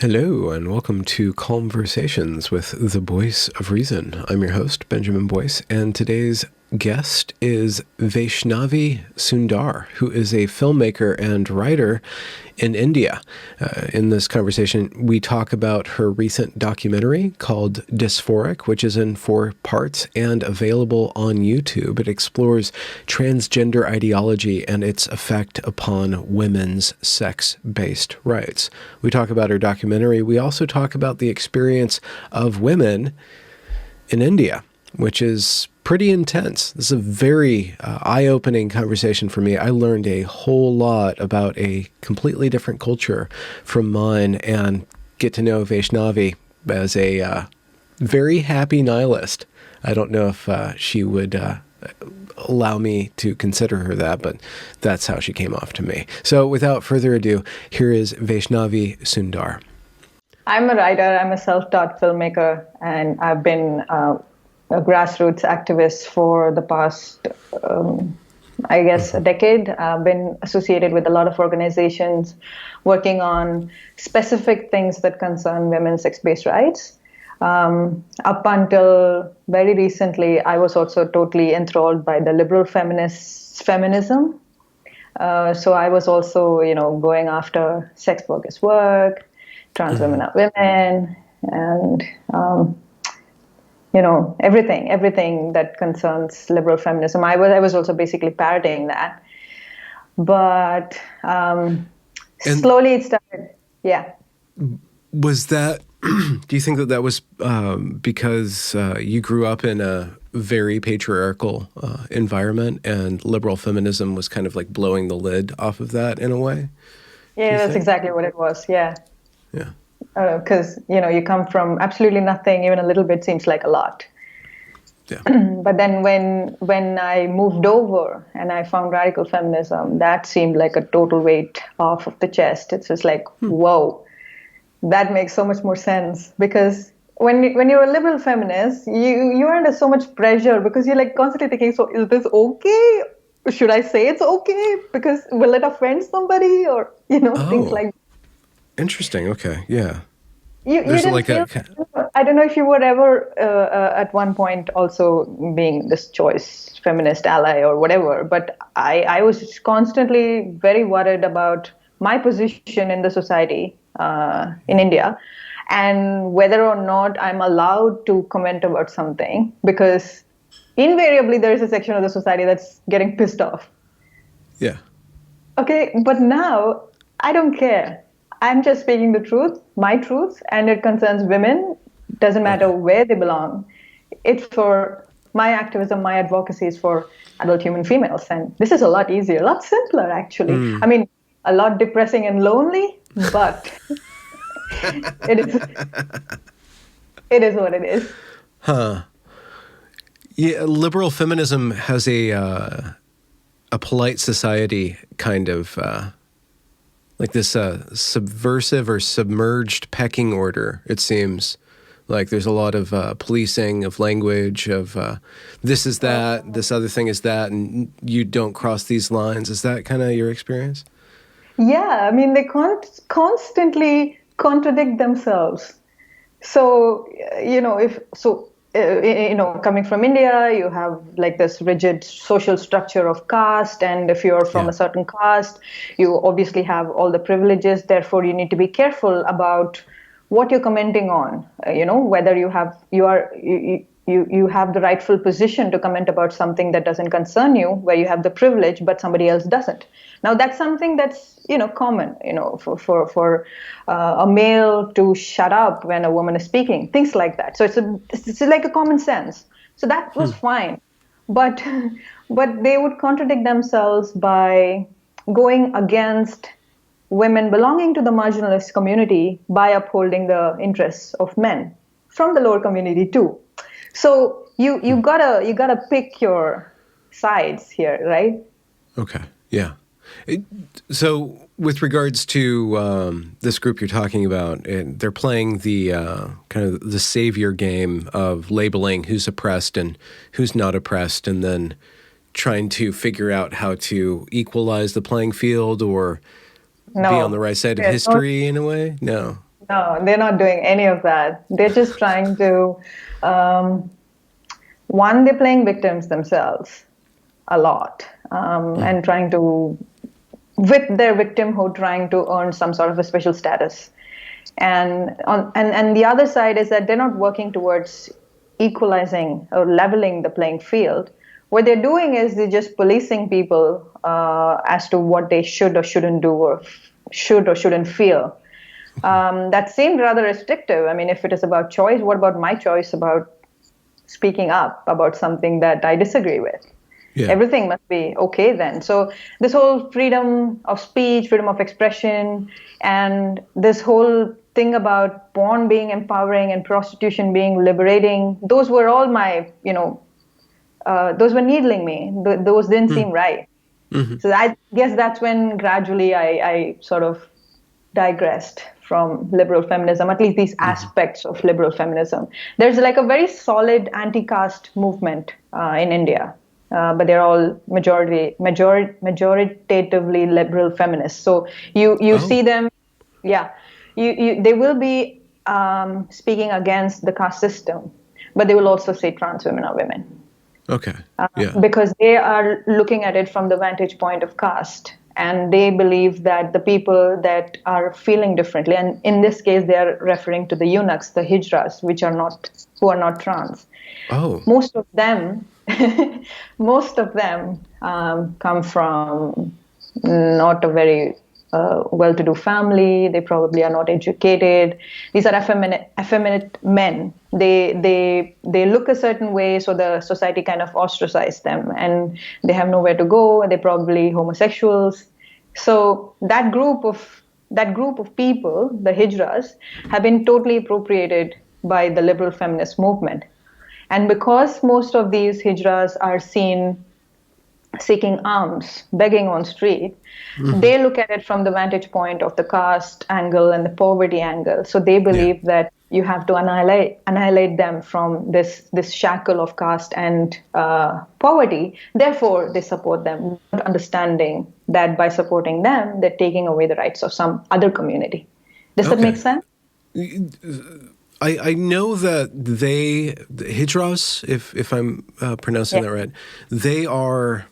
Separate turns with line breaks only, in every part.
Hello, and welcome to Conversations with the Voice of Reason. I'm your host, Benjamin Boyce, and today's guest is Vaishnavi Sundar, who is a filmmaker and writer in India. In this conversation, we talk about her recent documentary called Dysphoric, which is in 4 parts and available on YouTube. It explores transgender ideology and its effect upon women's sex-based rights. We talk about her documentary. We also talk about the experience of women in India, which is pretty intense. This is a very eye-opening conversation for me. I learned a whole lot about a completely different culture from mine and get to know Vaishnavi as a very happy nihilist. I don't know if she would allow me to consider her that, but that's how she came off to me. So without further ado, here is Vaishnavi Sundar.
I'm a writer, I'm a self-taught filmmaker, and I've been a grassroots activist for the past, a decade. I've been associated with a lot of organizations working on specific things that concern women's sex-based rights. Up until very recently, I was also totally enthralled by the liberal feminism. So I was also, going after sex workers' work, trans women are women, and everything that concerns liberal feminism. I was also basically parroting that, but slowly it started. Yeah.
Was that? Do you think that was because you grew up in a very patriarchal environment, and liberal feminism was kind of like blowing the lid off of that in a way?
Yeah, that's exactly what it was. Yeah.
Yeah.
Because, you come from absolutely nothing, even a little bit seems like a lot.
Yeah.
But then when I moved over and I found radical feminism, that seemed like a total weight off of the chest. It's just like, whoa, that makes so much more sense. Because when you're a liberal feminist, you're under so much pressure because you're like constantly thinking, so is this okay? Should I say it's okay? Because will it offend somebody? Or, things like that.
Interesting. Okay. Yeah.
You didn't feel, I don't know if you were ever at one point also being this choice feminist ally or whatever, but I was constantly very worried about my position in the society in India and whether or not I'm allowed to comment about something, because invariably there is a section of the society that's getting pissed off.
Yeah.
Okay, but now I don't care. I'm just speaking the truth, my truth, and it concerns women. Doesn't matter where they belong. It's for my activism, my advocacy is for adult human females. And this is a lot easier, a lot simpler, actually. I mean, a lot depressing and lonely, but it is what it is.
Huh. Yeah, liberal feminism has a polite society kind of... like this subversive or submerged pecking order, it seems. Like there's a lot of policing of language, of this is that, this other thing is that, and you don't cross these lines. Is that kind of your experience?
Yeah, I mean, they constantly contradict themselves. So, coming from India, you have like this rigid social structure of caste. And if you're from a certain caste, you obviously have all the privileges. Therefore, you need to be careful about what you're commenting on, whether you have the rightful position to comment about something that doesn't concern you, where you have the privilege, but somebody else doesn't. Now, that's something that's, common, for a male to shut up when a woman is speaking, things like that. So it's like a common sense. So that was fine. But they would contradict themselves by going against women belonging to the marginalized community by upholding the interests of men from the lower community too. So you gotta pick your sides here, right?
Okay. Yeah. So with regards to this group you're talking about, they're playing the kind of the savior game of labeling who's oppressed and who's not oppressed, and then trying to figure out how to equalize the playing field or be on the right side of history in a way? No.
No, they're not doing any of that. They're just trying to, um, one, they're playing victims themselves a lot, and trying to, with their victimhood, trying to earn some sort of a special status. And the other side is that they're not working towards equalizing or leveling the playing field. What they're doing is they're just policing people as to what they should or shouldn't do, or should or shouldn't feel. That seemed rather restrictive. I mean, if it is about choice, what about my choice about speaking up about something that I disagree with?
Yeah.
Everything must be okay then. So this whole freedom of speech, freedom of expression, and this whole thing about porn being empowering and prostitution being liberating, those were all my, those were needling me. Those didn't seem right. So I guess that's when gradually I sort of digressed from liberal feminism, at least these aspects of liberal feminism. There's like a very solid anti-caste movement in India, but they're all majoritatively liberal feminists. So you see them, yeah, they will be speaking against the caste system, but they will also say trans women are women.
Okay. Yeah.
Because they are looking at it from the vantage point of caste, and they believe that the people that are feeling differently, and in this case they are referring to the eunuchs, the Hijras, who are not trans.
Oh.
Most of them come from not a very well-to-do family. They probably are not educated. These are effeminate men. They look a certain way, so the society kind of ostracized them, and they have nowhere to go. They're probably homosexuals. So that group of people, the Hijras, have been totally appropriated by the liberal feminist movement. And because most of these Hijras are seen seeking alms, begging on street, they look at it from the vantage point of the caste angle and the poverty angle. So they believe that you have to annihilate them from this shackle of caste and poverty. Therefore, they support them, not understanding that by supporting them, they're taking away the rights of some other community. Does that make sense?
I know that the Hijras, if I'm pronouncing that right, they are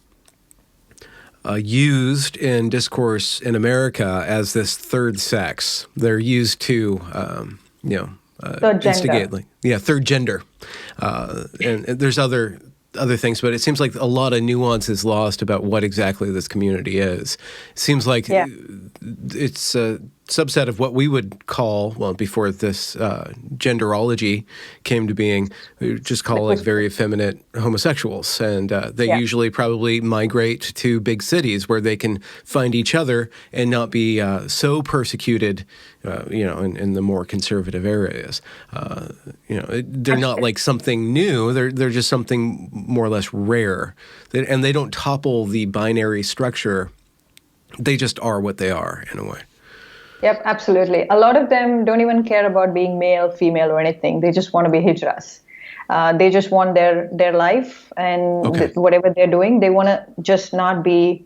used in discourse in America as this third sex. They're used to, instigate, third gender, and there's other things, but it seems like a lot of nuance is lost about what exactly this community is. It seems like it's a subset of what we would call, well, before this genderology came to being, we would just call like very effeminate homosexuals. And they usually probably migrate to big cities where they can find each other and not be so persecuted, in the more conservative areas. They're not like something new. They're just something more or less rare. And they don't topple the binary structure. They just are what they are in a way.
Yep, absolutely. A lot of them don't even care about being male, female, or anything. They just want to be Hijras. They just want their life, and whatever they're doing, they want to just not be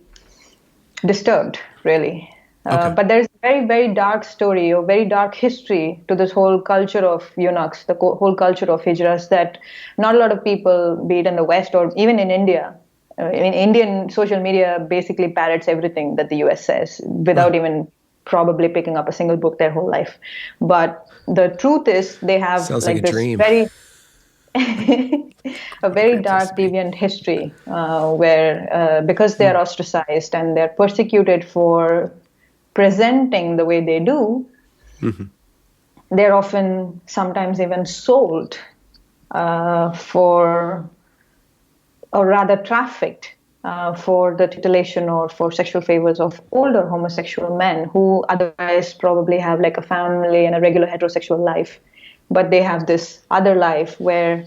disturbed, really. But there's a very, very dark story or very dark history to this whole culture of eunuchs, the whole culture of Hijras, that not a lot of people, be it in the West or even in India, Indian social media basically parrots everything that the US says without even probably picking up a single book their whole life. But the truth is they have like this
dream.
very a very dark, deviant history where because they are ostracized and they're persecuted for presenting the way they do, they're often sometimes even sold for, or rather trafficked for the titillation or for sexual favors of older homosexual men who otherwise probably have like a family and a regular heterosexual life. But they have this other life where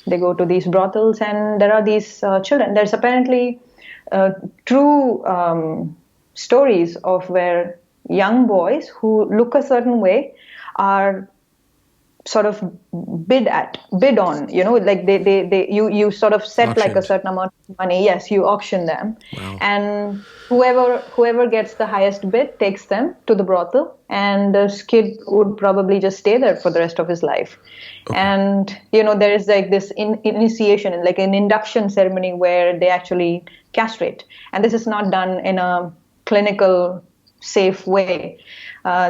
they go to these brothels and there are these children. There's apparently true stories of where young boys who look a certain way are sort of bid on, like you sort of set like a
Auctioned.
certain amount of money. Yes, you auction them,
Wow.
and whoever gets the highest bid takes them to the brothel, and the kid would probably just stay there for the rest of his life.
Okay.
And there is like this initiation and like an induction ceremony where they actually castrate, and this is not done in a clinical safe way.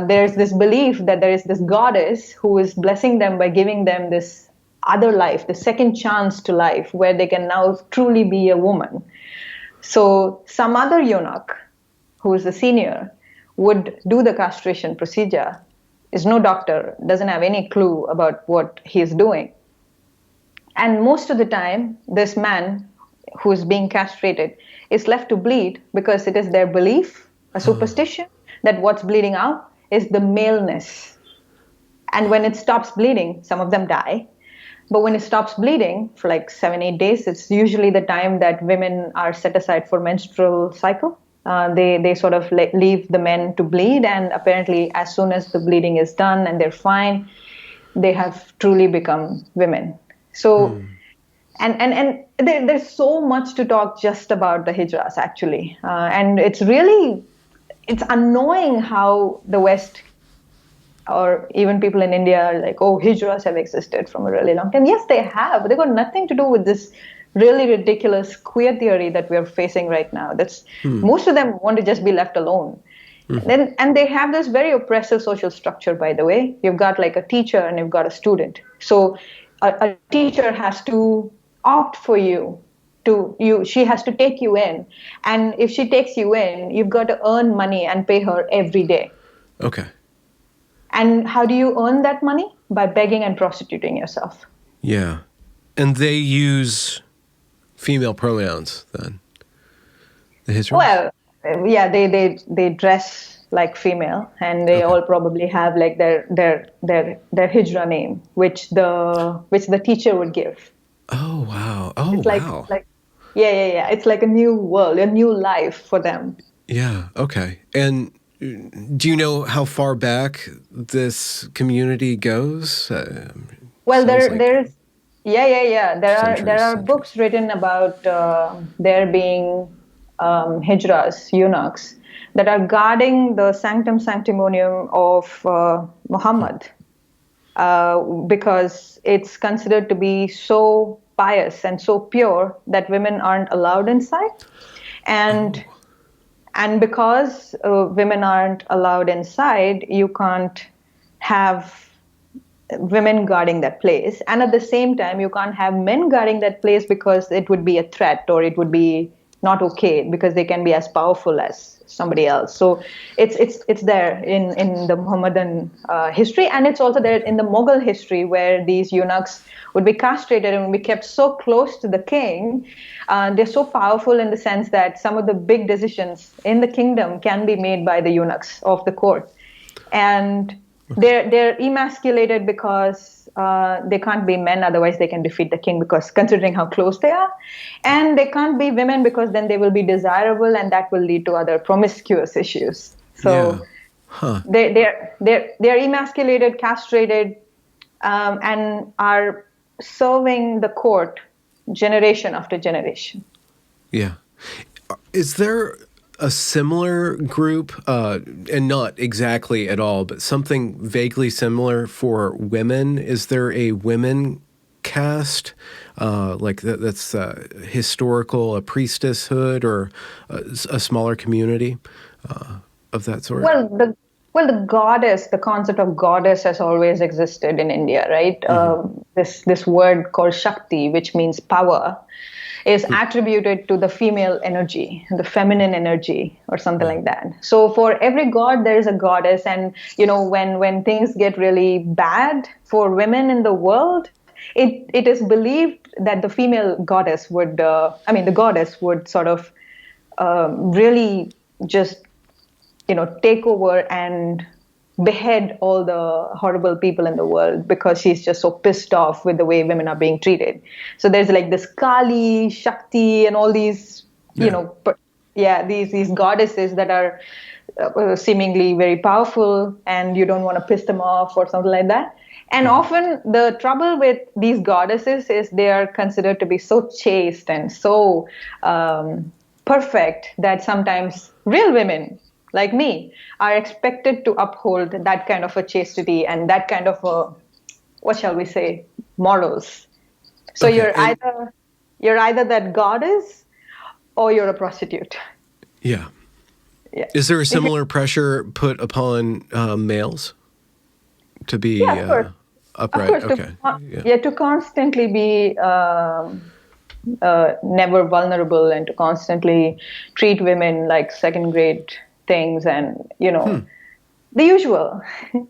There's this belief that there is this goddess who is blessing them by giving them this other life, the second chance to life, where they can now truly be a woman. So some other eunuch, who is the senior, would do the castration procedure, is no doctor, doesn't have any clue about what he's doing. And most of the time, this man who is being castrated is left to bleed because it is their belief, a superstition, that what's bleeding out is the maleness. And when it stops bleeding, some of them die. But when it stops bleeding for like 7-8 days, it's usually the time that women are set aside for menstrual cycle. They sort of leave the men to bleed, and apparently as soon as the bleeding is done and they're fine, they have truly become women. So, and there's so much to talk just about the Hijras, actually. And it's annoying how the West, or even people in India, are like, oh, Hijras have existed from a really long time. Yes, they have, but they've got nothing to do with this really ridiculous queer theory that we're facing right now. Most of them want to just be left alone. And they have this very oppressive social structure, by the way. You've got like a teacher and you've got a student. So a teacher has to opt for you. She has to take you in. And if she takes you in, you've got to earn money and pay her every day.
Okay.
And how do you earn that money? By begging and prostituting yourself.
Yeah. And they use female pronouns then? The Hijras?
Well, yeah, they dress like female, and they all probably have like their Hijra name, which the teacher would give.
Oh, wow. Oh,
It's like,
wow.
Yeah. It's like a new world, a new life for them.
Yeah, okay. And do you know how far back this community goes?
Well,
Sounds like
there's there are
centuries.
books written about there being Hijras, eunuchs, that are guarding the sanctum sanctimonium of Muhammad, because it's considered to be so pious and so pure that women aren't allowed inside. And because women aren't allowed inside, you can't have women guarding that place. And at the same time, you can't have men guarding that place because it would be a threat, or it would be not okay because they can be as powerful as somebody else. So it's there in the Muhammadan history, and it's also there in the Mughal history, where these eunuchs would be castrated and would be kept so close to the king. They're so powerful in the sense that some of the big decisions in the kingdom can be made by the eunuchs of the court. And they're emasculated because they can't be men, otherwise they can defeat the king, because considering how close they are. And they can't be women because then they will be desirable, and that will lead to other promiscuous issues. So they're emasculated, castrated, and are serving the court generation after generation.
Yeah. Is there a similar group, and not exactly at all, but something vaguely similar for women? Is there a women caste, like that's historical, a priestesshood, or a smaller community of that sort?
Well, the goddess, the concept of goddess has always existed in India, right? This word called Shakti, which means power, is attributed to the female energy, the feminine energy, or something like that. So for every god, there is a goddess. And, when things get really bad for women in the world, it is believed that the female goddess would, the goddess would sort of really just, take over and behead all the horrible people in the world, because she's just so pissed off with the way women are being treated. So there's like this Kali, Shakti, and all these, these goddesses that are seemingly very powerful, and you don't want to piss them off or something like that. And often the trouble with these goddesses is they are considered to be so chaste and so perfect that sometimes real women like me are expected to uphold that kind of a chastity and that kind of a, what shall we say, morals. So
Okay,
you're either that goddess or you're a prostitute.
yeah.
Yeah.
Is there a similar pressure put upon males to be
Yeah, of course. Of
upright?
course,
Okay.
to constantly be never vulnerable and to constantly treat women like second grade things and, the usual,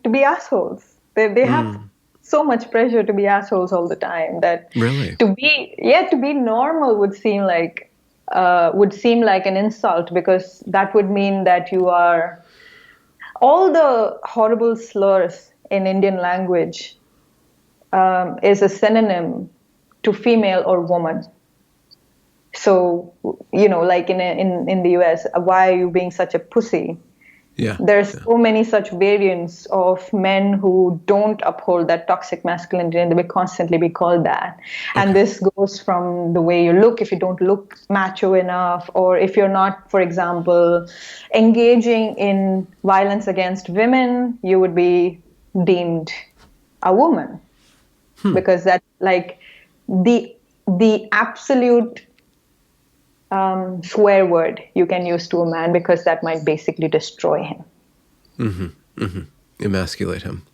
to be assholes. They have so much pressure to be assholes all the time that
Really?
to be normal would seem like an insult, because that would mean that you are all the horrible slurs in Indian language is a synonym to female or woman. So, like in the US, why are you being such a pussy?
Yeah.
There's so many such variants of men who don't uphold that toxic masculinity, and they will constantly be called that. And this goes from the way you look, if you don't look macho enough, or if you're not, for example, engaging in violence against women, you would be deemed a woman. Because that's like the absolute swear word you can use to a man, because that might basically destroy him.
Emasculate him.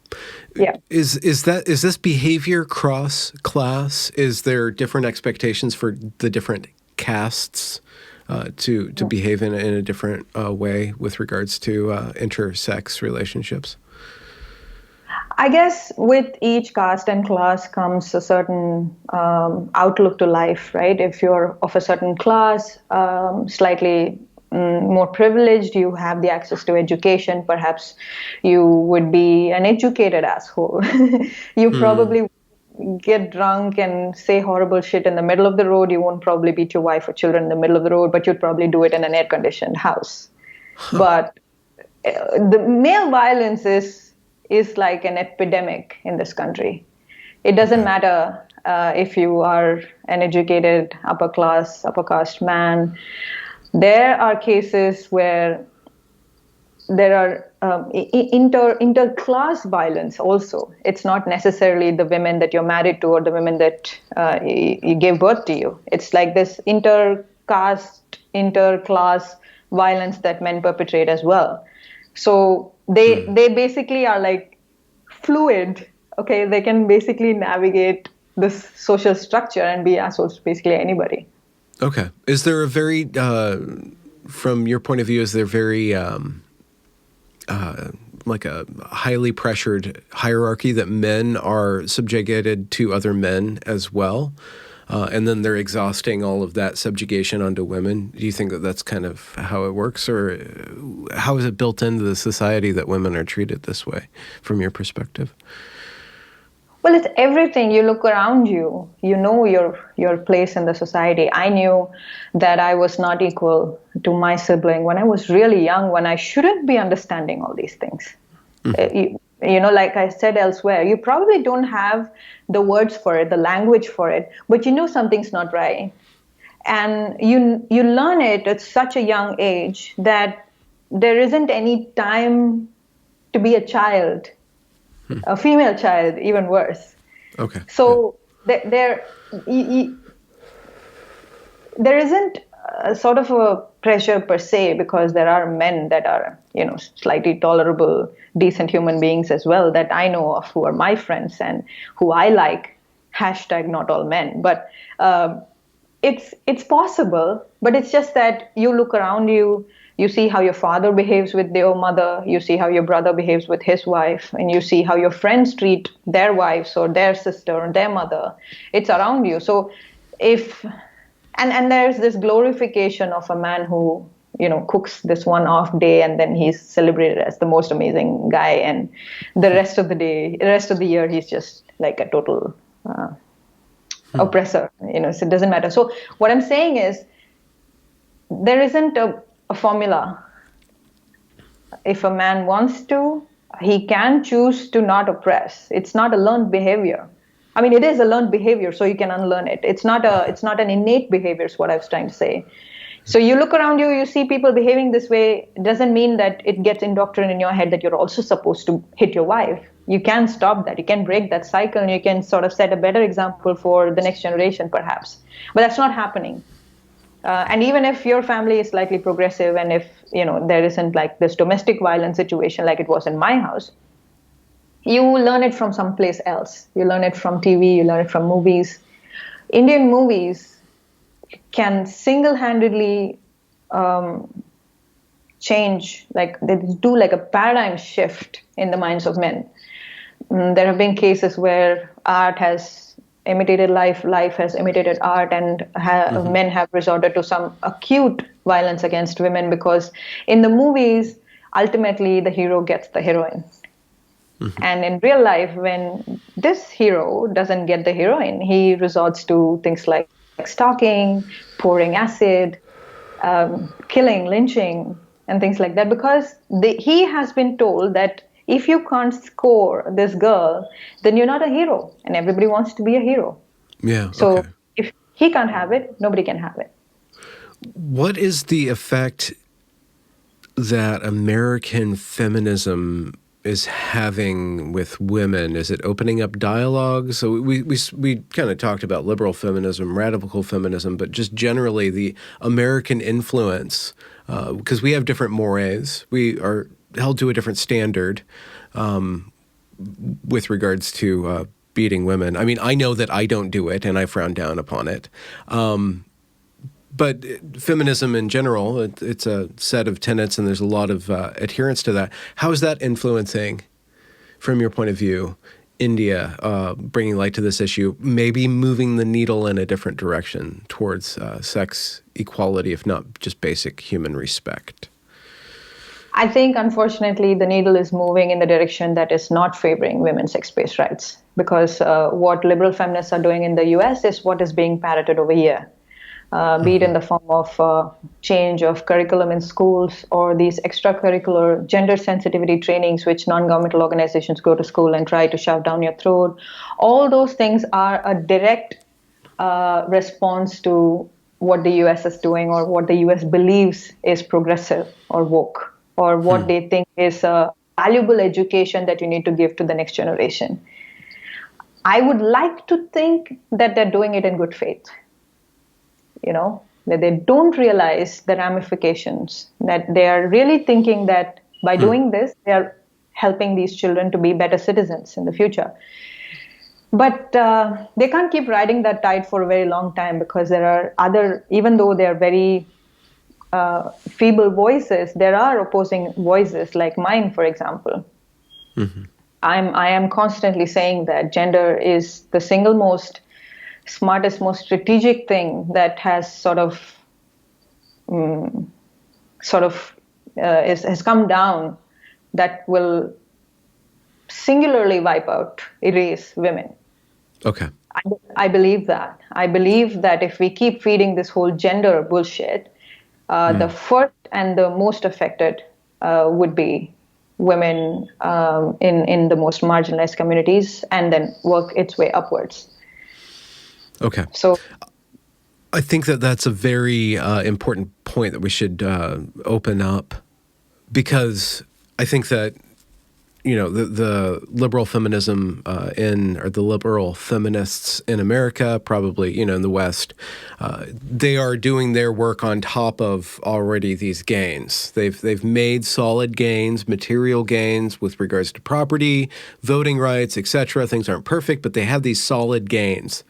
Yeah.
Is this behavior cross class? Is there different expectations for the different castes to behave in a different way with regards to intersex relationships?
I guess with each caste and class comes a certain outlook to life, right? If you're of a certain class, slightly more privileged, you have the access to education, perhaps you would be an educated asshole. You probably get drunk and say horrible shit in the middle of the road. You won't probably beat your wife or children in the middle of the road, but you'd probably do it in an air-conditioned house. But the male violence is like an epidemic in this country. It doesn't matter if you are an educated upper caste man. There are cases where there are inter-class violence also. It's not necessarily the women that you're married to or the women that you gave birth to you. It's like this inter-caste, inter-class violence that men perpetrate as well. So they basically are like fluid. Okay, they can basically navigate this social structure and be assholes to basically anybody.
Okay. Is there a very, from your point of view, is there very like a highly pressured hierarchy that men are subjugated to other men as well? And then they're exhausting all of that subjugation onto women. Do you think that that's kind of how it works, or how is it built into the society that women are treated this way, from your perspective?
Well, it's everything. You look around you, you know your place in the society. I knew that I was not equal to my sibling when I was really young, when I shouldn't be understanding all these things. You know, like I said elsewhere, you probably don't have the words for it, the language for it, but you know something's not right. And you learn it at such a young age that there isn't any time to be a child, a female child, even worse.
Okay.
So there isn't sort of a pressure per se, because there are men that are, you know, slightly tolerable, decent human beings as well that I know of, who are my friends and who I like. Hashtag not all men, but it's possible. But it's just that you look around you, you see how your father behaves with their mother, you see how your brother behaves with his wife, and you see how your friends treat their wives or their sister or their mother. It's around you. So if and there's this glorification of a man who, you know, cooks this one off day and then he's celebrated as the most amazing guy, and the rest of the year he's just like a total oppressor, you know. So it doesn't matter. So what I'm saying is there isn't a formula if a man wants to, he can choose to not oppress. It's not a learned behavior. I mean, it is a learned behavior, so you can unlearn it. It's not an innate behavior, is what I was trying to say. So you look around you, you see people behaving this way. It doesn't mean that it gets indoctrinated in your head that you're also supposed to hit your wife. You can stop that. You can break that cycle, and you can sort of set a better example for the next generation, perhaps. But that's not happening. And even if your family is slightly progressive, and if there isn't like this domestic violence situation like it was in my house, you learn it from someplace else. You learn it from TV. You learn it from movies. Indian movies can single-handedly change, like they do like a paradigm shift in the minds of men. There have been cases where art has imitated life, life has imitated art, and men have resorted to some acute violence against women because in the movies, ultimately the hero gets the heroine. And in real life, when this hero doesn't get the heroine, he resorts to things like stalking, pouring acid, killing, lynching, and things like that, because he has been told that if you can't score this girl, then you're not a hero, and everybody wants to be a hero.
Yeah.
So
okay.
if he can't have it, nobody can have it.
What is the effect that American feminism is having with women? Is it opening up dialogue? So we kind of talked about liberal feminism, radical feminism, but just generally the American influence, because we have different mores. We are held to a different standard with regards to beating women. I mean, I know that I don't do it, and I frown down upon it. But feminism in general, it's a set of tenets, and there's a lot of adherence to that. How is that influencing, from your point of view, India, bringing light to this issue, maybe moving the needle in a different direction towards sex equality, if not just basic human respect?
I think, unfortunately, the needle is moving in the direction that is not favoring women's sex-based rights, because what liberal feminists are doing in the US is what is being parroted over here. Be it in the form of change of curriculum in schools or these extracurricular gender sensitivity trainings which non-governmental organizations go to school and try to shove down your throat. All those things are a direct response to what the US is doing, or what the US believes is progressive or woke, or what they think is a valuable education that you need to give to the next generation. I would like to think that they're doing it in good faith. That they don't realize the ramifications, that they are really thinking that by doing this, they are helping these children to be better citizens in the future. But they can't keep riding that tide for a very long time, because there are other, even though they are very feeble voices, there are opposing voices like mine, for example. I am constantly saying that gender is the single most smartest, most strategic thing that has has come down, that will singularly wipe out, erase women.
Okay.
I believe that. I believe that if we keep feeding this whole gender bullshit, the first and the most affected would be women in the most marginalized communities, and then work its way upwards.
Okay.
So
I think that that's a very important point that we should open up, because I think that, the liberal feminism or the liberal feminists in America, probably, in the West, they are doing their work on top of already these gains. They've made solid gains, material gains with regards to property, voting rights, etc. Things aren't perfect, but they have these solid gains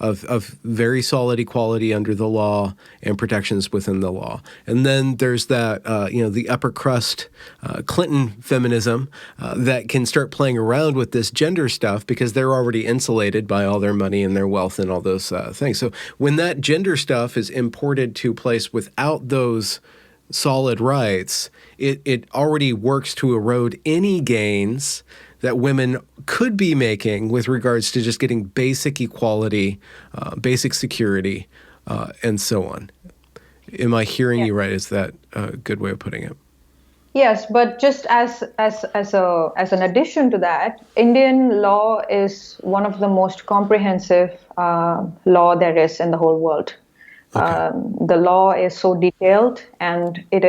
of very solid equality under the law and protections within the law. And then there's that, the upper crust Clinton feminism that can start playing around with this gender stuff because they're already insulated by all their money and their wealth and all those things. So when that gender stuff is imported to place without those solid rights, it already works to erode any gains that women could be making with regards to just getting basic equality, basic security, and so on. Am I hearing you right? Is that a good way of putting it?
Yes, but just as an addition to that, Indian law is one of the most comprehensive law there is in the whole world.
Okay.
The law is so detailed, and it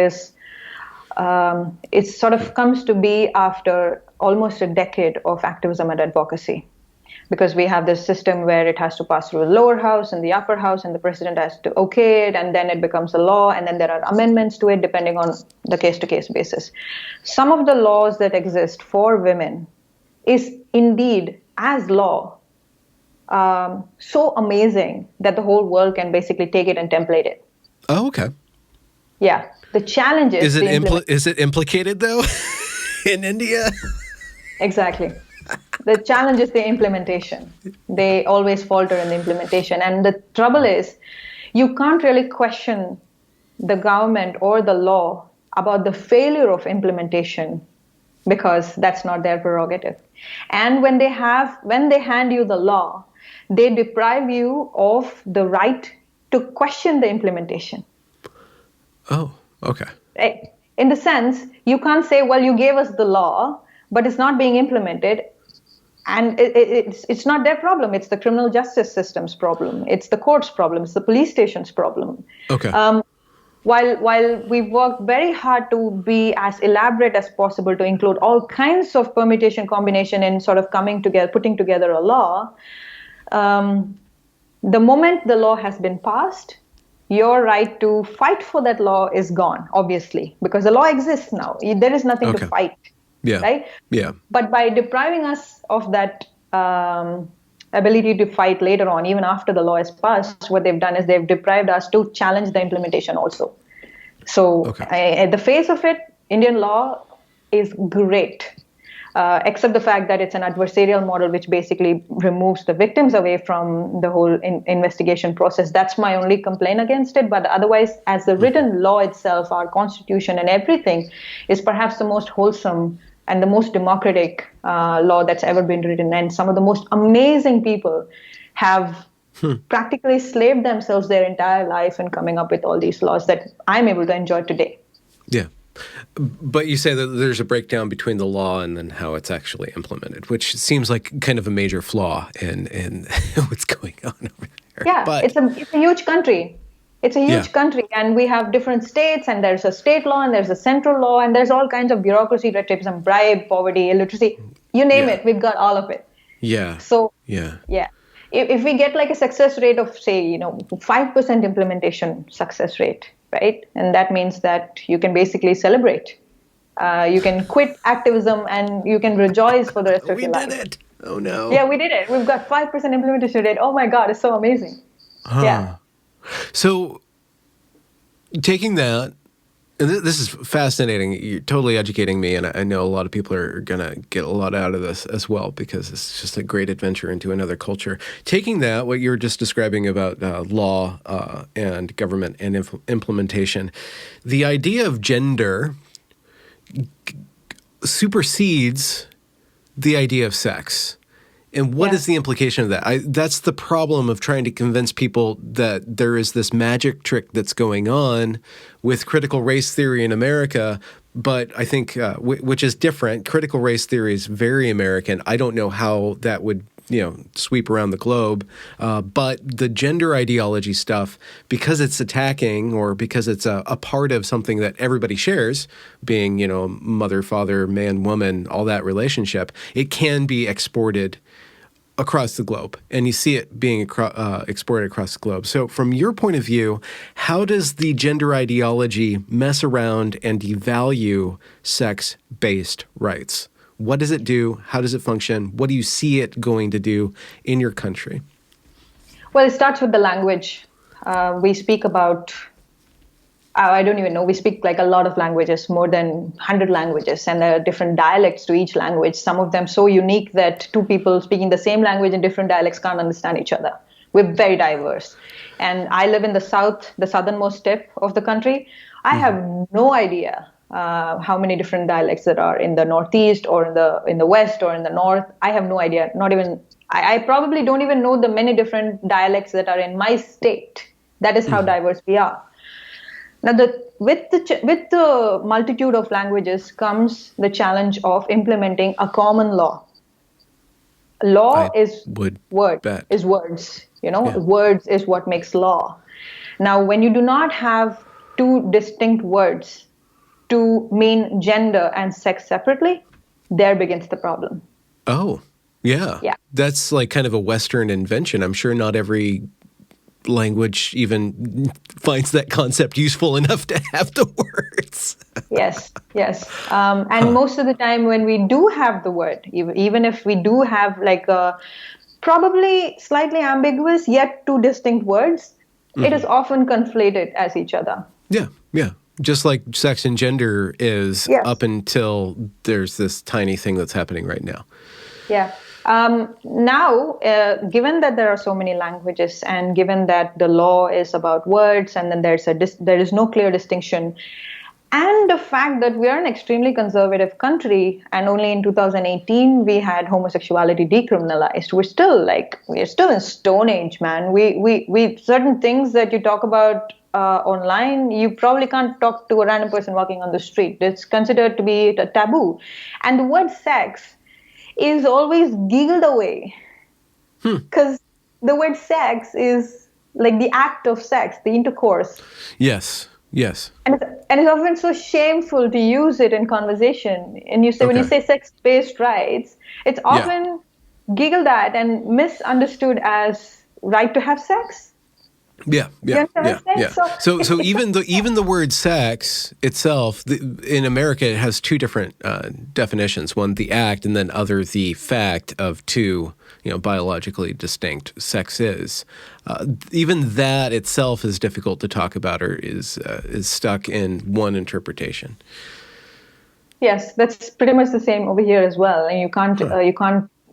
sort of comes to be after almost a decade of activism and advocacy, because we have this system where it has to pass through the lower house and the upper house, and the president has to okay it, and then it becomes a law, and then there are amendments to it depending on the case-to-case basis. Some of the laws that exist for women is indeed, as law, so amazing that the whole world can basically take it and template it.
Oh, okay.
Yeah. The challenge is
is it implicated though in India?
Exactly. The challenge is the implementation. They always falter in the implementation. And the trouble is, you can't really question the government or the law about the failure of implementation, because that's not their prerogative. And when they hand you the law, they deprive you of the right to question the implementation.
Oh, okay.
Right? In the sense, you can't say, well, you gave us the law, but it's not being implemented. And it's not their problem. It's the criminal justice system's problem. It's the court's problem. It's the police station's problem.
Okay.
While we've worked very hard to be as elaborate as possible to include all kinds of permutation combination in sort of putting together a law, the moment the law has been passed, your right to fight for that law is gone, obviously, because the law exists now. There is nothing to fight.
Yeah.
Right?
Yeah.
But by depriving us of that ability to fight later on, even after the law is passed, what they've done is they've deprived us to challenge the implementation also. So at the face of it, Indian law is great, except the fact that it's an adversarial model, which basically removes the victims away from the whole investigation process. That's my only complaint against it. But otherwise, as the written law itself, our constitution and everything is perhaps the most wholesome and the most democratic law that's ever been written. And some of the most amazing people have practically slaved themselves their entire life in coming up with all these laws that I'm able to enjoy today.
Yeah. But you say that there's a breakdown between the law and then how it's actually implemented, which seems like kind of a major flaw in what's going on over there.
Yeah, but it's a huge country. It's a huge country, and we have different states, and there's a state law, and there's a central law, and there's all kinds of bureaucracy, red tape, some bribe, poverty, illiteracy, you name it, we've got all of it.
Yeah.
So, if we get like a success rate of, say, 5% implementation success rate, right? And that means that you can basically celebrate. You can quit activism and you can rejoice for the rest of your life.
We did it. Oh, no.
Yeah, we did it. We've got 5% implementation rate. Oh, my God, it's so amazing.
Huh.
Yeah.
So taking that, and this is fascinating. You're totally educating me, and I know a lot of people are going to get a lot out of this as well, because it's just a great adventure into another culture. Taking that, what you were just describing about law and government and implementation, the idea of gender supersedes the idea of sex. And what is the implication of that? That's the problem of trying to convince people that there is this magic trick that's going on with critical race theory in America. But I think, which is different. Critical race theory is very American. I don't know how that would, sweep around the globe. But the gender ideology stuff, because it's attacking or because it's a part of something that everybody shares, being, mother, father, man, woman, all that relationship, it can be exported across the globe, and you see it being exported across the globe. So from your point of view, how does the gender ideology mess around and devalue sex-based rights? What does it do? How does it function? What do you see it going to do in your country?
Well, it starts with the language. We speak about, I don't even know, we speak like a lot of languages, more than 100 languages, and there are different dialects to each language, some of them so unique that two people speaking the same language in different dialects can't understand each other. We're very diverse. And I live in the south, the southernmost tip of the country. I have no idea how many different dialects there are in the northeast or in the west or in the north. I have no idea. Not even, I probably don't even know the many different dialects that are in my state. That is how diverse we are. Now, with the multitude of languages comes the challenge of implementing a common law. Law
I
is
would
word
bet.
is words.
Yeah.
Words is what makes law. Now, when you do not have two distinct words to mean gender and sex separately, there begins the problem.
Oh, yeah.
Yeah.
That's like kind of a Western invention. I'm sure not every language even finds that concept useful enough to have the words.
Yes, yes. And most of the time, when we do have the word, even if we do have like a probably slightly ambiguous yet two distinct words, it is often conflated as each other.
Yeah, yeah. Just like sex and gender is up
Yes.
until there's this tiny thing that's happening right now.
Yeah. Now, given that there are so many languages, and given that the law is about words, and then there is no clear distinction, and the fact that we are an extremely conservative country, and only in 2018 we had homosexuality decriminalized. We're still in Stone Age, man. We certain things that you talk about online, you probably can't talk to a random person walking on the street. It's considered to be a taboo, and the word sex is always giggled away because the word sex is like the act of sex, the intercourse.
Yes, yes.
And it's often so shameful to use it in conversation. And when you say sex-based rights, it's often giggled at and misunderstood as right to have sex.
Yeah. So even the word sex itself, in America, it has two different definitions. One, the act, and then other, the fact of two, biologically distinct sexes. Even that itself is difficult to talk about, or is stuck in one interpretation.
Yes, that's pretty much the same over here as well. And you can't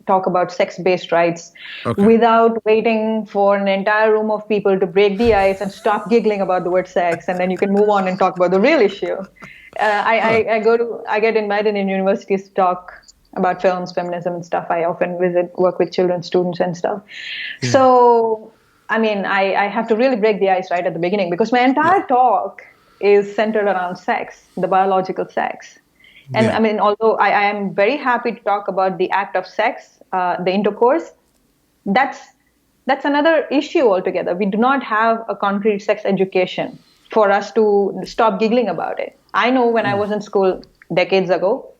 talk about sex-based rights without waiting for an entire room of people to break the ice and stop giggling about the word sex, and then you can move on and talk about the real issue. I get invited in universities to talk about films, feminism, and stuff. I often work with children, students, and stuff. Yeah. So, I have to really break the ice right at the beginning, because my entire talk is centered around sex, the biological sex. And although I am very happy to talk about the act of sex, the intercourse, that's another issue altogether. We do not have a concrete sex education for us to stop giggling about it. I know when I was in school decades ago,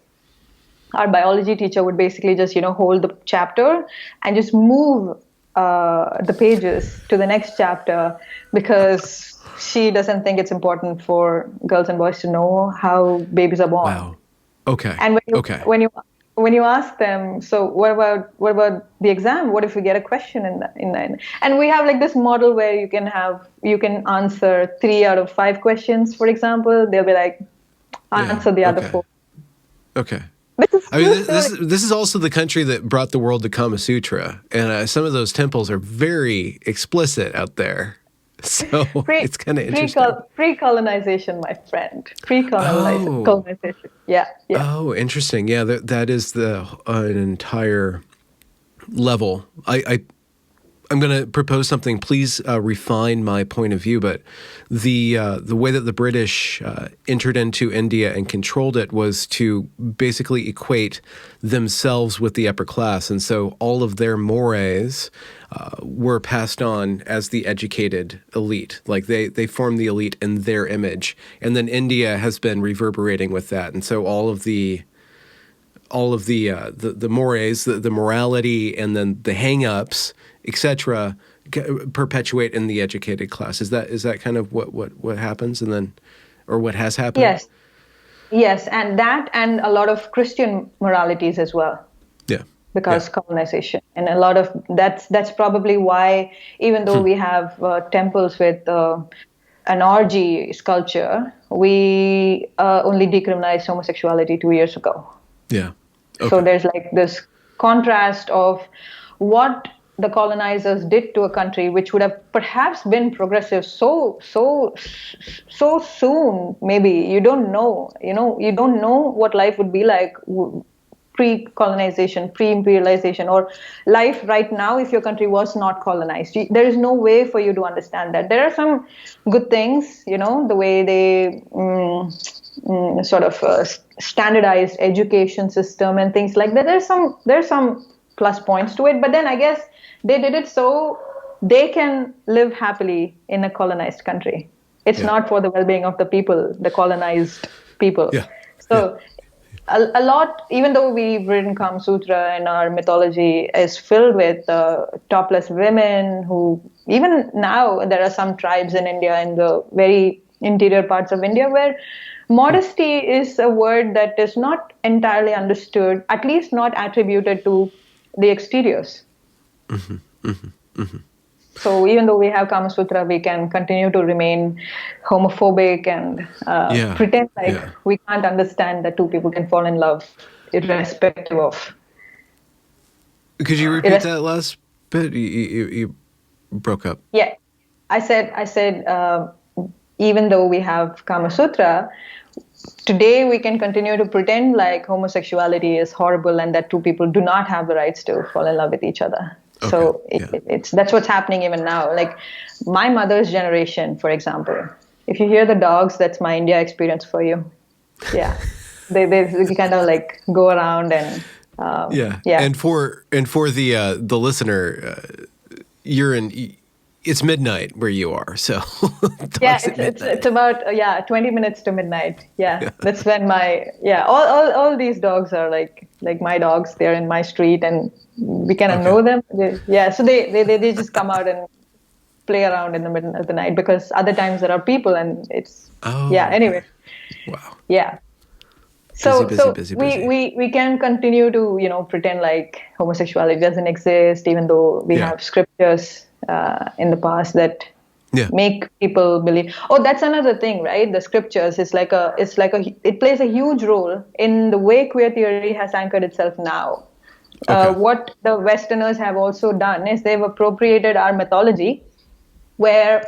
our biology teacher would basically just, hold the chapter and just move the pages to the next chapter, because she doesn't think it's important for girls and boys to know how babies are born.
Wow. Okay.
And when you ask them, so what about the exam? What if we get a question in that? And we have like this model where you can answer 3 out of 5 questions, for example. They'll be like, answer the other 4.
Okay. This is also the country that brought the world to Kama Sutra, and some of those temples are very explicit out there. So it's kind of interesting.
Pre-colonization, my friend. Colonization. Yeah.
Oh, interesting. Yeah, that is an entire level. I'm going to propose something. Please refine my point of view. But the way that the British entered into India and controlled it was to basically equate themselves with the upper class, and so all of their mores were passed on as the educated elite. Like they formed the elite in their image, and then India has been reverberating with that, and so all of the mores, the morality, and then the hang-ups, etc., perpetuate in the educated class. Is that kind of what happens, and then, or what has happened?
Yes, and a lot of Christian moralities as well.
Yeah.
Because colonization, and a lot of that's probably why, even though we have temples with an orgy sculpture, we only decriminalized homosexuality 2 years ago.
Yeah. Okay.
So there's like this contrast of what the colonizers did to a country which would have perhaps been progressive so soon. Maybe you don't know what life would be like pre-colonization, pre-imperialization, or life right now if your country was not colonized. There is no way for you to understand that. There are some good things, the way they sort of standardized education system and things like that. There's some plus points to it, but then I guess they did it so they can live happily in a colonized country. It's not for the well-being of the people, the colonized people.
Yeah.
So a lot, even though we've written Kama Sutra and our mythology is filled with topless women who, even now, there are some tribes in India, in the very interior parts of India, where modesty is a word that is not entirely understood, at least not attributed to the exteriors. So even though we have Kama Sutra, we can continue to remain homophobic and pretend like we can't understand that two people can fall in love irrespective of.
Could you repeat that last bit? You broke up.
Yeah, I said even though we have Kama Sutra, today we can continue to pretend like homosexuality is horrible and that two people do not have the rights to fall in love with each other. Okay, so that's what's happening even now. Like my mother's generation, for example, if you hear the dogs, that's my India experience for you. Yeah, they kind of like go around and
And for the listener, you're in. It's midnight where you are, so
it's about 20 minutes to midnight. Yeah, that's when all these dogs are like my dogs. They're in my street, and we kind of know them. So they just come out and play around in the middle of the night, because other times there are people, and it's anyway.
Wow.
Yeah. So busy. We can continue to pretend like homosexuality doesn't exist, even though we have scriptures in the past that make people believe. Oh, that's another thing, right? The scriptures it plays a huge role in the way queer theory has anchored itself now. What the Westerners have also done is they've appropriated our mythology, where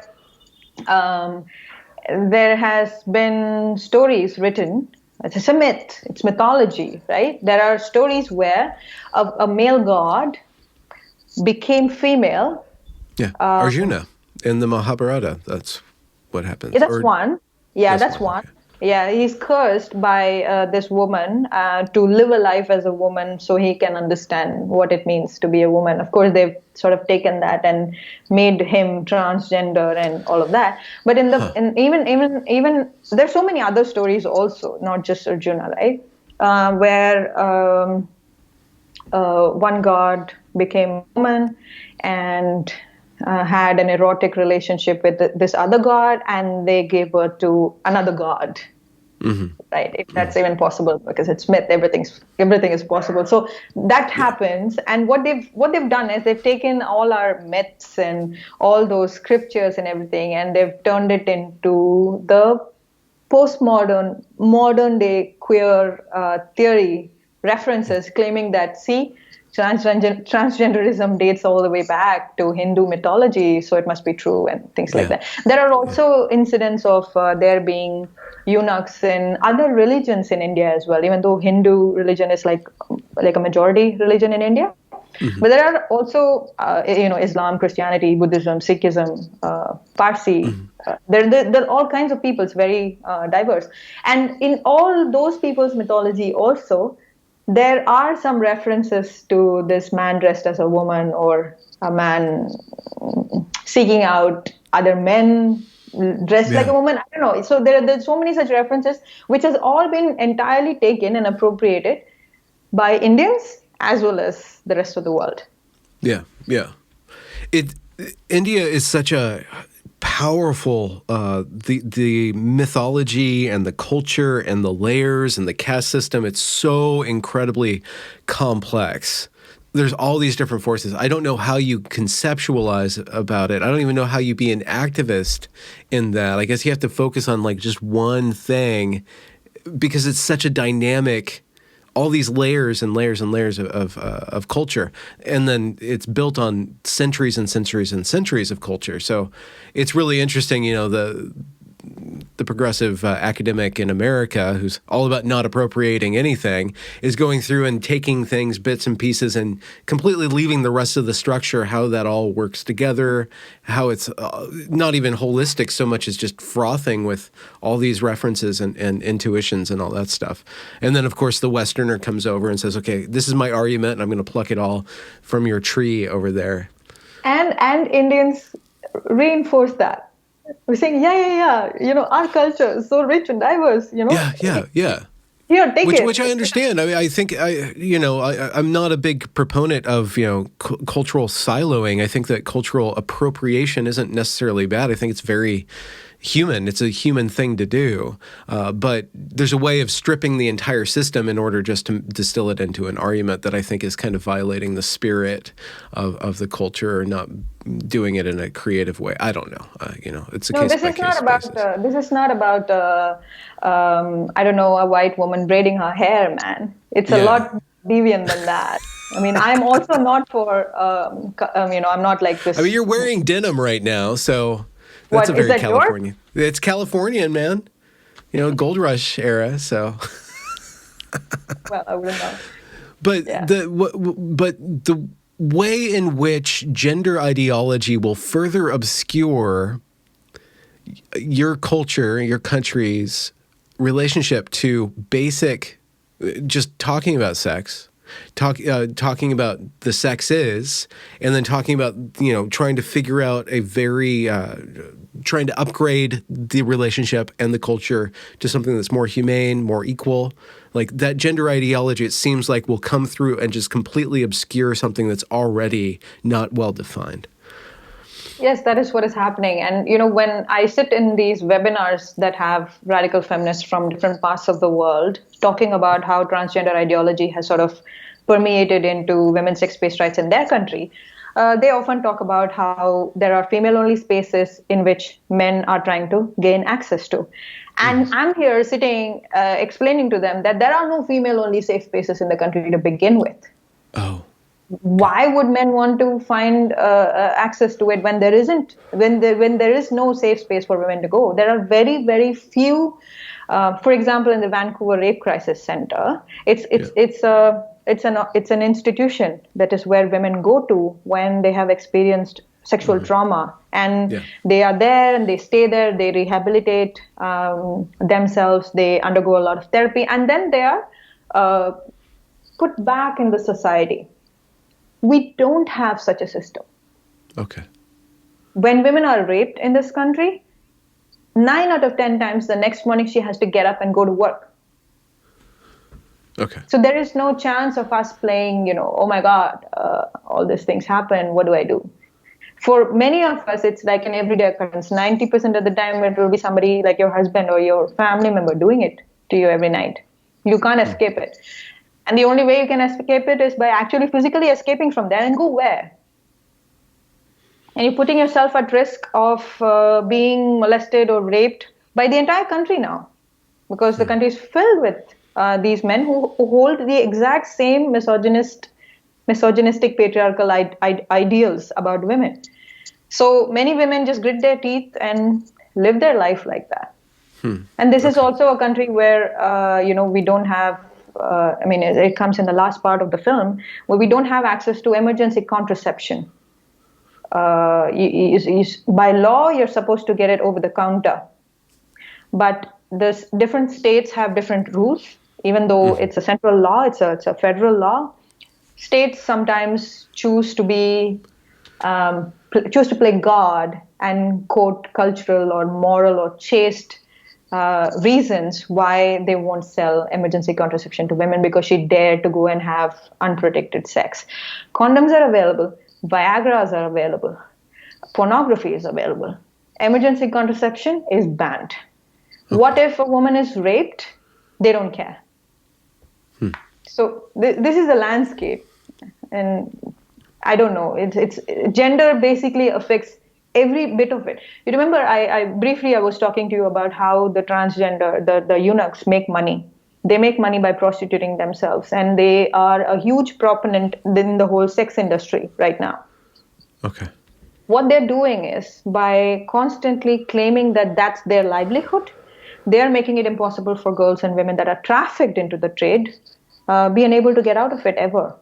there has been stories written. It's a myth. It's mythology, right? There are stories where a male god became female.
Yeah, Arjuna in the Mahabharata. That's what happens.
Yeah, that's one. Yeah, that's one. Okay. Yeah, he's cursed by this woman to live a life as a woman, so he can understand what it means to be a woman. Of course, they've sort of taken that and made him transgender and all of that. But even there's so many other stories also, not just Arjuna, right? Where one god became a woman and had an erotic relationship with this other god, and they gave birth to another god. Right? If that's even possible, because it's myth, everything is possible. So that happens, and what they've done is they've taken all our myths and all those scriptures and everything, and they've turned it into the postmodern, modern day queer theory references, claiming that transgenderism dates all the way back to Hindu mythology, so it must be true and things like that. There are also incidents of there being eunuchs in other religions in India as well, even though Hindu religion is like a majority religion in India. But there are also, Islam, Christianity, Buddhism, Sikhism, Parsi. There are all kinds of peoples, very diverse. And in all those people's mythology also, there are some references to this man dressed as a woman, or a man seeking out other men dressed like a woman. I don't know. So there's so many such references, which has all been entirely taken and appropriated by Indians as well as the rest of the world.
Yeah. India is such a powerful, the mythology and the culture and the layers and the caste system. It's so incredibly complex. There's all these different forces. I don't know how you conceptualize about it. I don't even know how you be an activist in that. I guess you have to focus on like just one thing, because it's such a dynamic, all these layers and layers and layers of culture. And then it's built on centuries and centuries and centuries of culture. So it's really interesting, the progressive academic in America, who's all about not appropriating anything, is going through and taking things, bits and pieces, and completely leaving the rest of the structure, how that all works together, how it's not even holistic so much as just frothing with all these references and intuitions and all that stuff. And then, of course, the Westerner comes over and says, okay, this is my argument, and I'm going to pluck it all from your tree over there.
And Indians reinforce that. We're saying, yeah, our culture is so rich and diverse,
Yeah.
Here, take it.
Which I understand. I mean, I think I'm not a big proponent of cultural siloing. I think that cultural appropriation isn't necessarily bad. I think it's very human. It's a human thing to do. But there's a way of stripping the entire system in order just to distill it into an argument that I think is kind of violating the spirit of the culture, or not doing it in a creative way. I don't know. It's a case by case basis.
This is not about I don't know, a white woman braiding her hair, man. It's a lot deviant than that. I mean, I'm also not for I'm not like this.
I mean, you're wearing denim right now, so. That's a very Californian. It's Californian, man. Gold Rush era. So.
Well, I wouldn't know.
But the way in which gender ideology will further obscure your culture, your country's relationship to basic, just talking about sex. Talking about the sex is, and then talking about, trying to figure out trying to upgrade the relationship and the culture to something that's more humane, more equal. Like that gender ideology, it seems like, will come through and just completely obscure something that's already not well defined.
Yes, that is what is happening. And, when I sit in these webinars that have radical feminists from different parts of the world talking about how transgender ideology has sort of permeated into women's sex-based rights in their country, they often talk about how there are female-only spaces in which men are trying to gain access to. And I'm here sitting explaining to them that there are no female-only safe spaces in the country to begin with.
Oh.
Why would men want to find access to it when there isn't, when there is no safe space for women to go? There are very, very few. For example, in the Vancouver Rape Crisis Center, it's an institution that is where women go to when they have experienced sexual trauma, and they are there and they stay there. They rehabilitate themselves. They undergo a lot of therapy, and then they are put back in the society. We don't have such a system.
Okay.
When women are raped in this country, 9 out of 10 times the next morning she has to get up and go to work.
Okay.
So there is no chance of us playing, oh my God, all these things happen. What do I do? For many of us, it's like an everyday occurrence. 90% of the time, it will be somebody like your husband or your family member doing it to you every night. You can't escape it. And the only way you can escape it is by actually physically escaping from there, and go where? And you're putting yourself at risk of being molested or raped by the entire country now, because the country is filled with these men who hold the exact same misogynistic patriarchal ideals about women. So many women just grit their teeth and live their life like that. And this is also a country where, we don't have, it comes in the last part of the film, where we don't have access to emergency contraception. By law, you're supposed to get it over the counter. But the different states have different rules, even though it's a central law, it's a federal law. States sometimes choose to play God and quote cultural or moral or chaste reasons why they won't sell emergency contraception to women, because she dared to go and have unprotected sex. Condoms are available. Viagras are available. Pornography is available. Emergency contraception is banned. What if a woman is raped? They don't care. So this is the landscape. And I don't know. It's gender basically affects every bit of it. You remember, I briefly was talking to you about how the transgender, the eunuchs make money. They make money by prostituting themselves, and they are a huge proponent in the whole sex industry right now.
Okay.
What they're doing is, by constantly claiming that that's their livelihood, they are making it impossible for girls and women that are trafficked into the trade be unable to get out of it ever.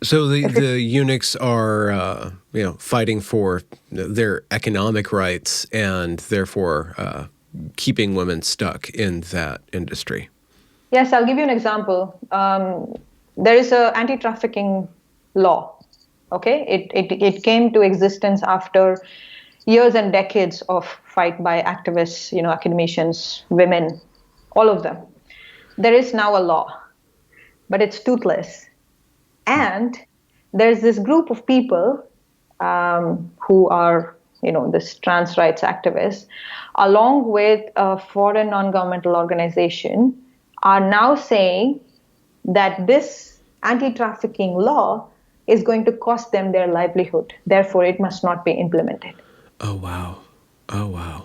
So the eunuchs are, fighting for their economic rights and therefore keeping women stuck in that industry.
Yes, I'll give you an example. There is an anti-trafficking law. Okay, it came to existence after years and decades of fight by activists, academicians, women, all of them. There is now a law, but it's toothless. And there's this group of people who are, this trans rights activists, along with a foreign non-governmental organization, are now saying that this anti-trafficking law is going to cost them their livelihood. Therefore, it must not be implemented.
Oh, wow. Oh, wow.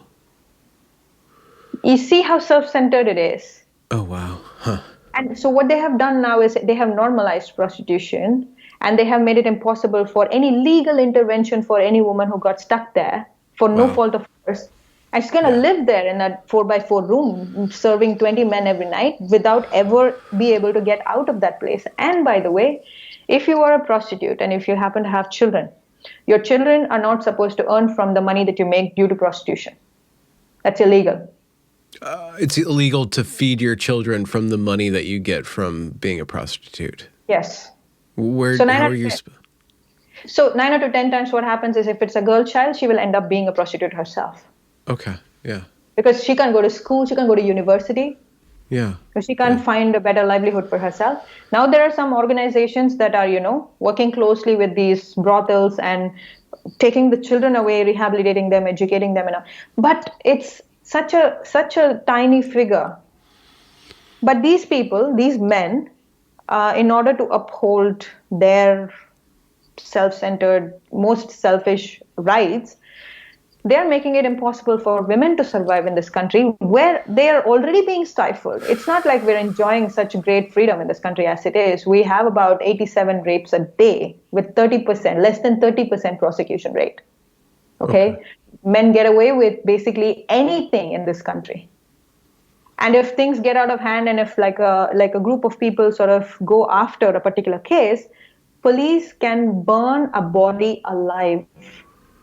You see how self-centered it is.
Oh, wow. Huh.
And so what they have done now is they have normalized prostitution, and they have made it impossible for any legal intervention for any woman who got stuck there for no fault of hers. And she's going to live there in a 4x4 room, serving 20 men every night without ever be able to get out of that place. And by the way, if you are a prostitute and if you happen to have children, your children are not supposed to earn from the money that you make due to prostitution. That's illegal.
It's illegal to feed your children from the money that you get from being a prostitute.
Yes.
How are you?
So 9 out of 10 times what happens is if it's a girl child, she will end up being a prostitute herself.
Okay, yeah.
Because she can't go to school, she can't go to university.
Yeah.
Because she can't find a better livelihood for herself. Now there are some organizations that are, working closely with these brothels and taking the children away, rehabilitating them, educating them. But it's such a tiny figure. But these people, these men, in order to uphold their self-centered, most selfish rights, they are making it impossible for women to survive in this country where they are already being stifled. It's not like we're enjoying such great freedom in this country as it is. We have about 87 rapes a day with less than 30% prosecution rate. Okay? Men get away with basically anything in this country. And if things get out of hand and if like a group of people sort of go after a particular case, police can burn a body alive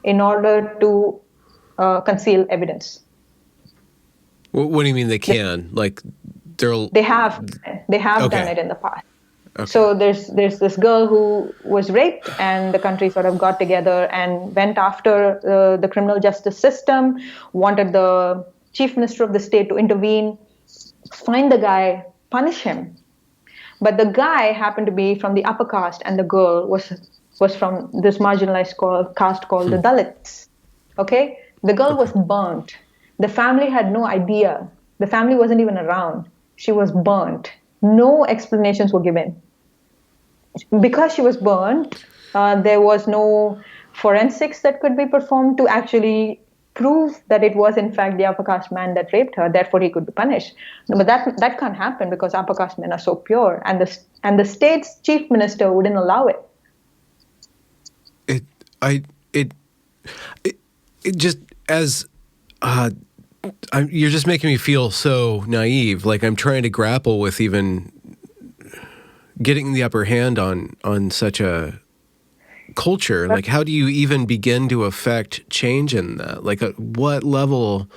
in order to conceal evidence.
What do you mean they can?
They have done it in the past. Okay. So there's this girl who was raped, and the country sort of got together and went after the criminal justice system, wanted the chief minister of the state to intervene, find the guy, punish him. But the guy happened to be from the upper caste, and the girl was from this marginalized caste called the Dalits. Okay? The girl was burnt. The family had no idea. The family wasn't even around. She was burnt. No explanations were given. Because she was burnt, there was no forensics that could be performed to actually prove that it was in fact the upper caste man that raped her. Therefore, he could be punished. But that can't happen because upper caste men are so pure, and the state's chief minister wouldn't allow it.
It just as you're just making me feel so naive. Like I'm trying to grapple with even getting the upper hand on such a culture. Like, how do you even begin to affect change in that? Like, at what level?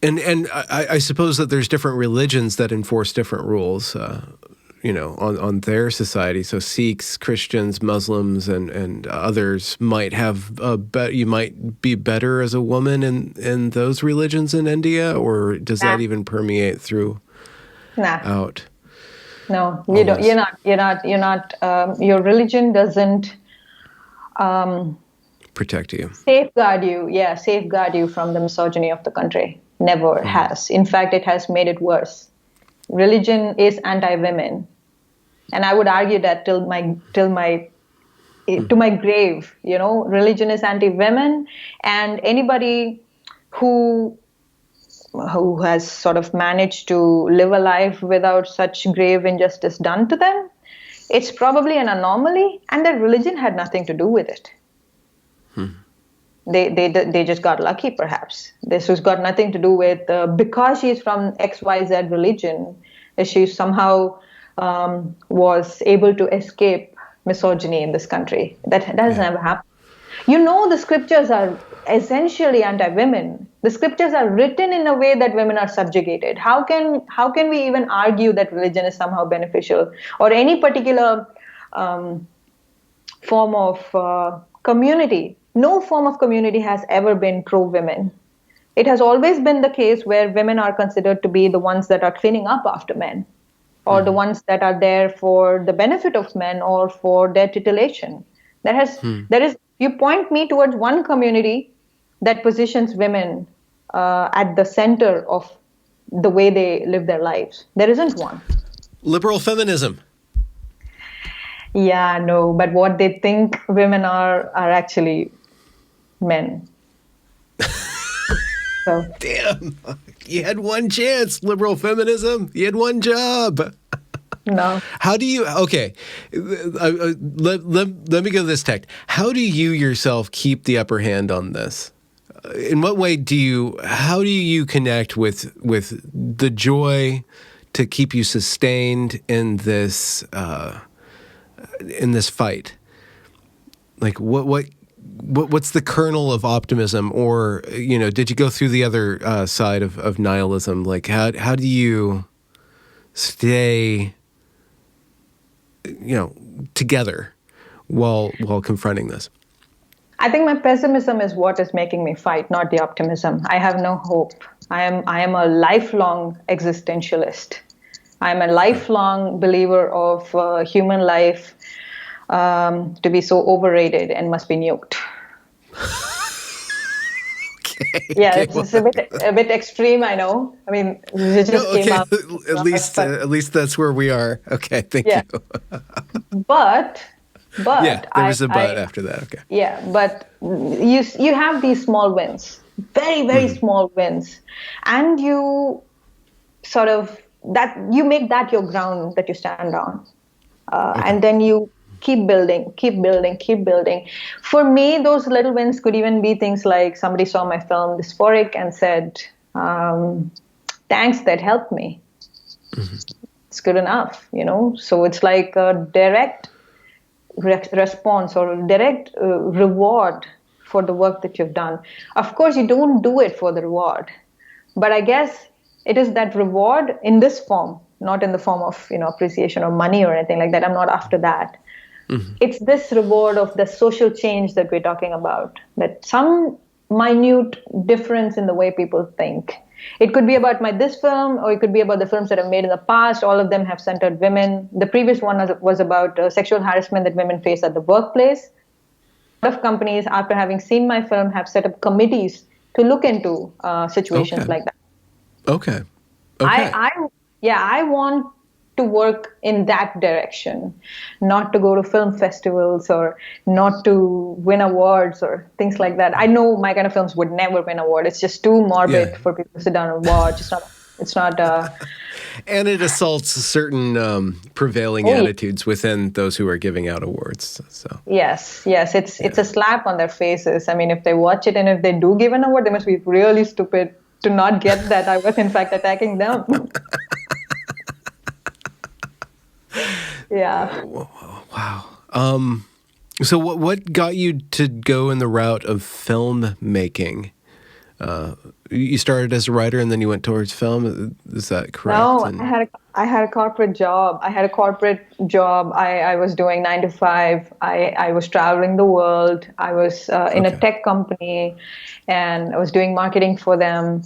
And I suppose that there's different religions that enforce different rules, on their society. So Sikhs, Christians, Muslims, and others might have you might be better as a woman in those religions in India, or does that even permeate through out?
No, you don't. You're not. Your religion doesn't
protect you,
safeguard you. Yeah, safeguard you from the misogyny of the country. Never has. In fact, it has made it worse. Religion is anti-women, and I would argue that to my grave. Religion is anti-women, and anybody who has sort of managed to live a life without such grave injustice done to them, it's probably an anomaly, and their religion had nothing to do with it. They just got lucky, perhaps. This has got nothing to do with because she's from XYZ religion, she somehow was able to escape misogyny in this country. That has never happened. The scriptures are essentially anti-women. The scriptures are written in a way that women are subjugated. How can we even argue that religion is somehow beneficial, or any particular form of community? No form of community has ever been pro-women. It has always been the case where women are considered to be the ones that are cleaning up after men, or the ones that are there for the benefit of men or for their titillation. You point me towards one community that positions women at the center of the way they live their lives. There isn't one.
Liberal feminism.
Yeah, no, but what they think women are actually men. So.
Damn, you had one chance, liberal feminism. You had one job.
No.
How do you, okay, let me go this tact. How do you yourself keep the upper hand on this? In what way how do you connect with the joy to keep you sustained in this fight? Like what's the kernel of optimism, or did you go through the other side of nihilism? Like how do you stay together while confronting this?
I think my pessimism is what is making me fight, not the optimism. I have no hope. I am a lifelong existentialist. I am a lifelong believer of human life to be so overrated and must be nuked. Yeah, it's a bit extreme, I know. I mean, it just came out.
At least that's where we are. Okay, thank you.
But
yeah, there was a but after that. Okay.
Yeah, but you have these small wins, very very small wins, and you sort of you make that your ground that you stand on, and then you keep building. For me, those little wins could even be things like somebody saw my film Dysphoric and said, thanks, that helped me. It's good enough, So it's like a direct response or direct reward for the work that you've done. Of course, you don't do it for the reward, but I guess it is that reward in this form, not in the form of appreciation or money or anything like that. I'm not after that. It's this reward of the social change that we're talking about, that some minute difference in the way people think. It could be about this film, or it could be about the films that I've made in the past. All of them have centered women. The previous one was about sexual harassment that women face at the workplace. A lot of companies, after having seen my film, have set up committees to look into situations like that.
Okay.
I want to work in that direction, not to go to film festivals or not to win awards or things like that. I know my kind of films would never win an award. It's just too morbid for people to sit down and watch. It's not.
And it assaults certain prevailing attitudes within those who are giving out awards. So
yes, it's a slap on their faces. I mean, if they watch it and if they do give an award, they must be really stupid to not get that I was in fact attacking them. Yeah.
Wow. So what got you to go in the route of filmmaking? You started as a writer and then you went towards film. Is that correct?
No, I had a corporate job. I was doing 9 to 5. I was traveling the world. I was in a tech company, and I was doing marketing for them.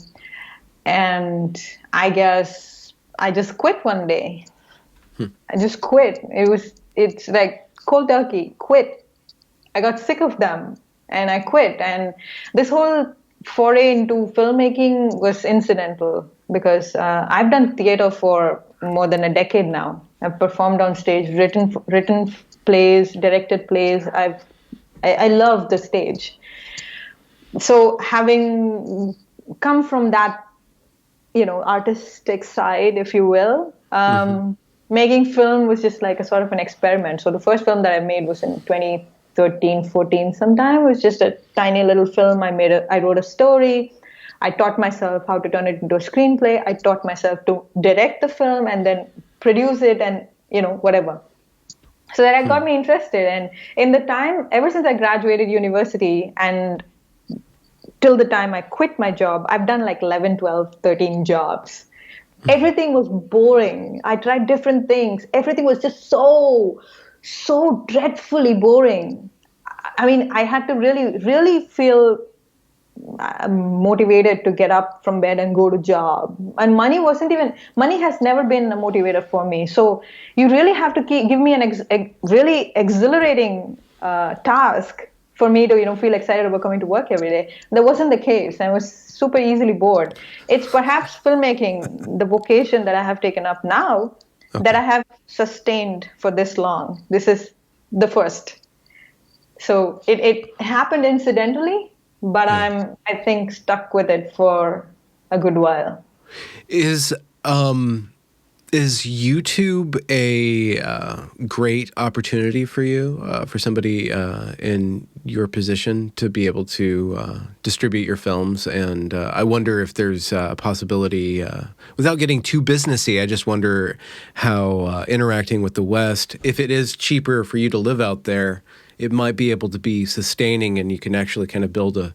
And I guess I just quit one day. I just quit. It's like cold turkey, quit. I got sick of them and I quit. And this whole foray into filmmaking was incidental because I've done theater for more than a decade now. I've performed on stage, written plays, directed plays. I love the stage. So having come from that, artistic side, if you will, making film was just like a sort of an experiment. So the first film that I made was in 2013, 13, 14 sometime. It was just a tiny little film. I wrote a story. I taught myself how to turn it into a screenplay. I taught myself to direct the film and then produce it and, whatever. So that got me interested. And in the time, ever since I graduated university and till the time I quit my job, I've done like 11, 12, 13 jobs. Everything was boring. I tried different things. Everything was just so dreadfully boring. I mean, I had to really, really feel motivated to get up from bed and go to job. And money has never been a motivator for me. So you really have to give me a really exhilarating task for me to feel excited about coming to work every day. That wasn't the case. I was super easily bored. It's perhaps filmmaking, the vocation that I have taken up now, that I have sustained for this long. This is the first. So it happened incidentally, but I'm, I think, stuck with it for a good while.
Is YouTube a great opportunity for you, for somebody in your position to be able to distribute your films? And I wonder if there's a possibility, without getting too businessy, I just wonder how interacting with the West, if it is cheaper for you to live out there, it might be able to be sustaining and you can actually kind of build a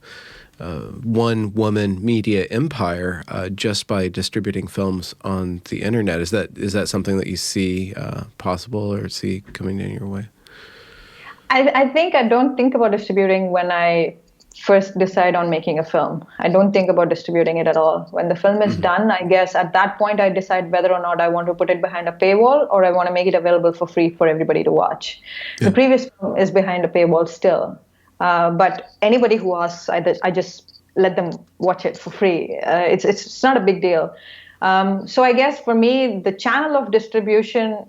one-woman media empire just by distributing films on the internet. Is that something that you see possible or see coming in your way?
I think I don't think about distributing when I first decide on making a film. I don't think about distributing it at all. When the film is done, I guess at that point I decide whether or not I want to put it behind a paywall or I want to make it available for free for everybody to watch. Yeah. The previous film is behind a paywall still. But anybody who asks, I just let them watch it for free. It's not a big deal. So I guess for me, the channel of distribution,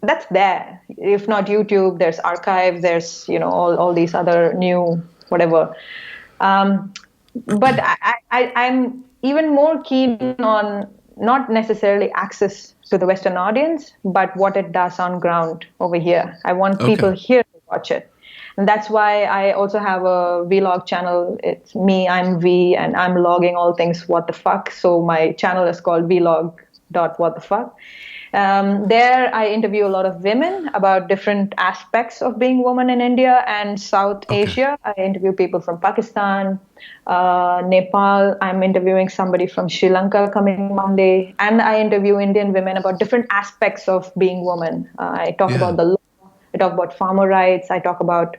that's there. If not YouTube, there's Archive, there's all these other new whatever. But I'm even more keen on not necessarily access to the Western audience, but what it does on ground over here. I want people here to watch it. And that's why I also have a vlog channel. It's me, I'm V, and I'm logging all things what the fuck. So my channel is called vlog.whatthefuck. There I interview a lot of women about different aspects of being woman in India and South Asia. I interview people from Pakistan, Nepal. I'm interviewing somebody from Sri Lanka coming Monday. And I interview Indian women about different aspects of being woman. I talk about the law. I talk about farmer rights. I talk about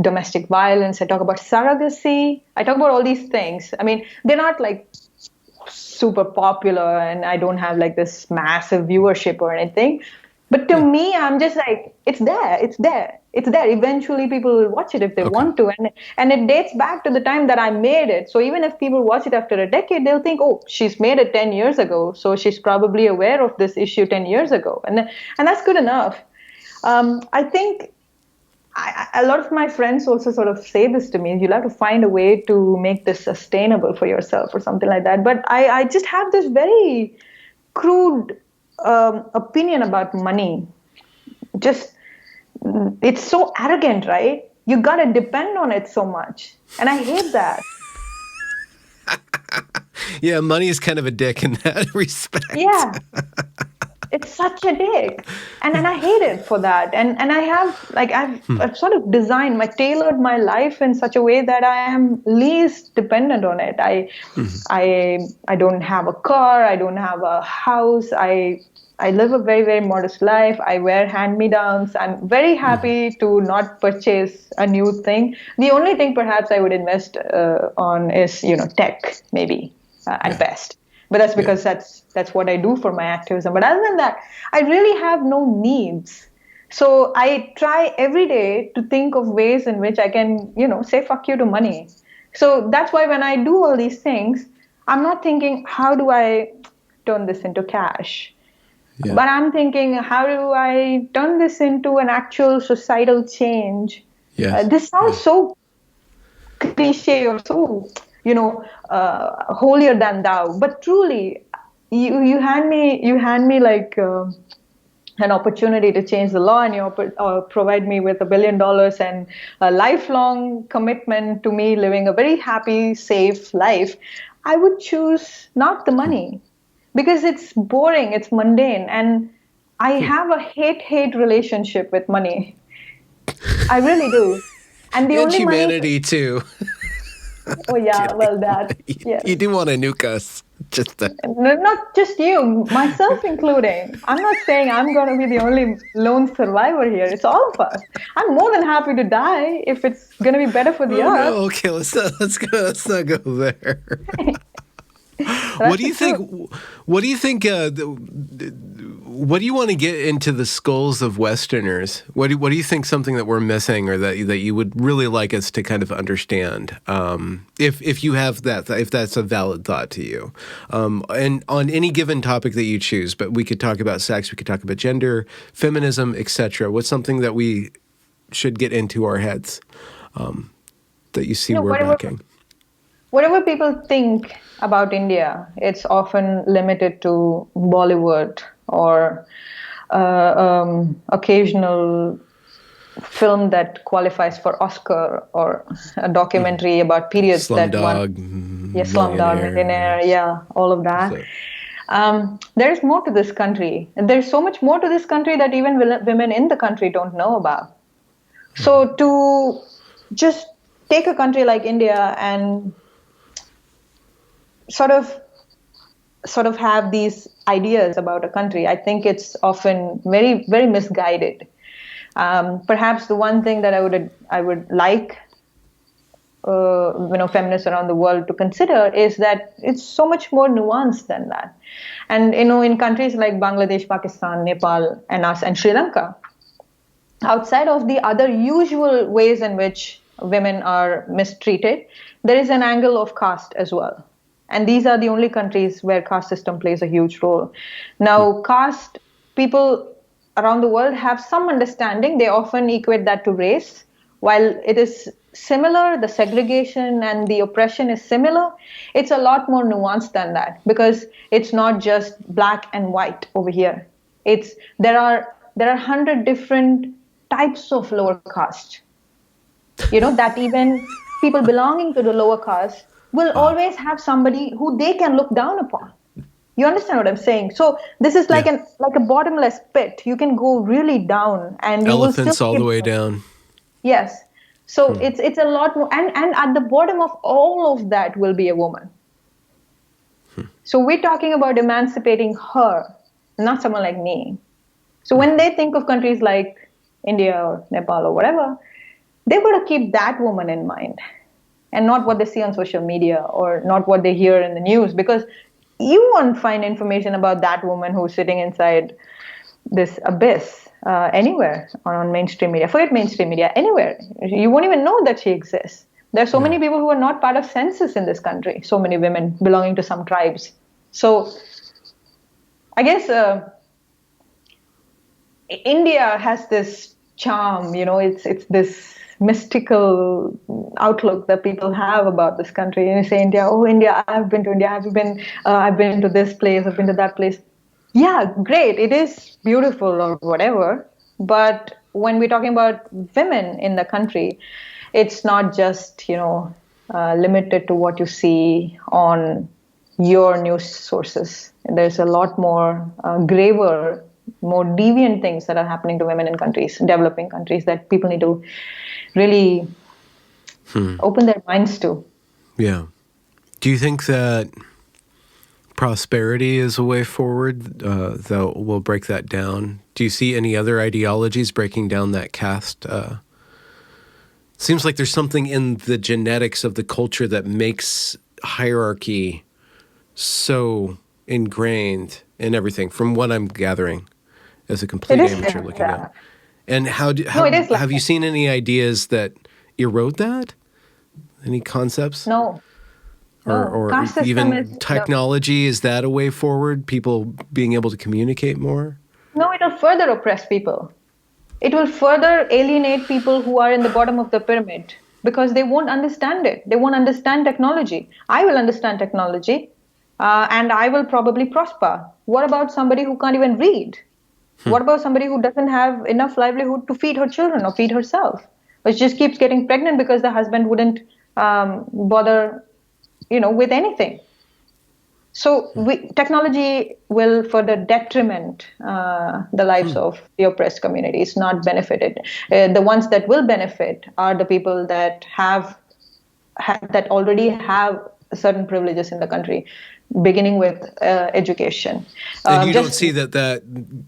domestic violence. I talk about surrogacy. I talk about all these things. I mean, they're not like super popular and I don't have like this massive viewership or anything. But to me, I'm just like, it's there. Eventually people will watch it if they want to. And it dates back to the time that I made it. So even if people watch it after a decade, they'll think, oh, she's made it 10 years ago. So she's probably aware of this issue 10 years ago. And that's good enough. I think a lot of my friends also sort of say this to me, you'll have to find a way to make this sustainable for yourself or something like that. But I just have this very crude opinion about money. Just, it's so arrogant, right? You got to depend on it so much. And I hate that.
Yeah, money is kind of a dick in that respect.
Yeah. It's such a dick. And I hate it for that. And I have, like, I've sort of tailored my life in such a way that I am least dependent on it. I don't have a car. I don't have a house. I live a very, very modest life. I wear hand-me-downs. I'm very happy to not purchase a new thing. The only thing perhaps I would invest on is, tech, maybe, at best. But that's because that's what I do for my activism. But other than that, I really have no needs. So I try every day to think of ways in which I can, say fuck you to money. So that's why when I do all these things, I'm not thinking, how do I turn this into cash? Yeah. But I'm thinking, how do I turn this into an actual societal change? Yes. This sounds so cliche or so, holier than thou. But truly, you hand me like an opportunity to change the law, and you provide me with $1 billion and a lifelong commitment to me living a very happy, safe life, I would choose not the money, because it's boring, it's mundane, and I have a hate relationship with money. I really do. And the
and
only
humanity
money...
too.
Oh yeah, well, that, yes.
You do want to nuke us.
Not just you, myself including. I'm not saying I'm going to be the only lone survivor here. It's all of us. I'm more than happy to die if it's going to be better for the earth.
No, okay, let's not go there. What do you think? What do you think? What do you want to get into the skulls of Westerners? What do you think something that we're missing, or that you would really like us to kind of understand? If you have that, if that's a valid thought to you, and on any given topic that you choose, but we could talk about sex, we could talk about gender, feminism, etc. What's something that we should get into our heads that you see we're lacking?
Whatever people think about India, it's often limited to Bollywood or occasional film that qualifies for Oscar, or a documentary about periods that won. Yeah, Slumdog Millionaire, yeah, all of that. There is more to this country. There's so much more to this country that even women in the country don't know about. So to just take a country like India and sort of have these ideas about a country, I think it's often very, very misguided. Perhaps the one thing that I would like feminists around the world to consider is that it's so much more nuanced than that. And in countries like Bangladesh, Pakistan, Nepal, and us, and Sri Lanka, outside of the other usual ways in which women are mistreated, there is an angle of caste as well. And these are the only countries where caste system plays a huge role. Now, caste, people around the world have some understanding. They often equate that to race. While it is similar, the segregation and the oppression is similar, it's a lot more nuanced than that, because it's not just black and white over here. There are 100 different types of lower caste. That even people belonging to the lower caste will always have somebody who they can look down upon. You understand what I'm saying? So this is like a bottomless pit. You can go really down, and you
elephants
will still
all the way down.
Yes. So it's a lot more, and at the bottom of all of that will be a woman. So we're talking about emancipating her, not someone like me. So when they think of countries like India or Nepal or whatever, they've got to keep that woman in mind, and not what they see on social media or not what they hear in the news, because you won't find information about that woman who's sitting inside this abyss anywhere on mainstream media. Forget mainstream media, anywhere. You won't even know that she exists. There are so many people who are not part of census in this country, so many women belonging to some tribes. So I guess India has this charm, it's this mystical outlook that people have about this country. And you say India, oh India, I've been to India, I've been to this place, I've been to that place. Yeah, great, it is beautiful or whatever. But when we're talking about women in the country, it's not just limited to what you see on your news sources. There's a lot more graver, more deviant things that are happening to women in countries, developing countries, that people need to really open their minds to.
Yeah. Do you think that prosperity is a way forward that will break that down? Do you see any other ideologies breaking down that caste? Seems like there's something in the genetics of the culture that makes hierarchy so ingrained in everything, from what I'm gathering as a complete amateur looking at. And have you seen any ideas that erode that? Any concepts?
No.
Or even technology, is that a way forward? People being able to communicate more?
No, it will further oppress people. It will further alienate people who are in the bottom of the pyramid, because they won't understand it. They won't understand technology. I will understand technology, and I will probably prosper. What about somebody who can't even read? What about somebody who doesn't have enough livelihood to feed her children or feed herself, but just keeps getting pregnant because the husband wouldn't bother, with anything? So technology will further detriment the lives of the oppressed communities, not benefit it. The ones that will benefit are the people that that already have certain privileges in the country, beginning with education.
And you don't see that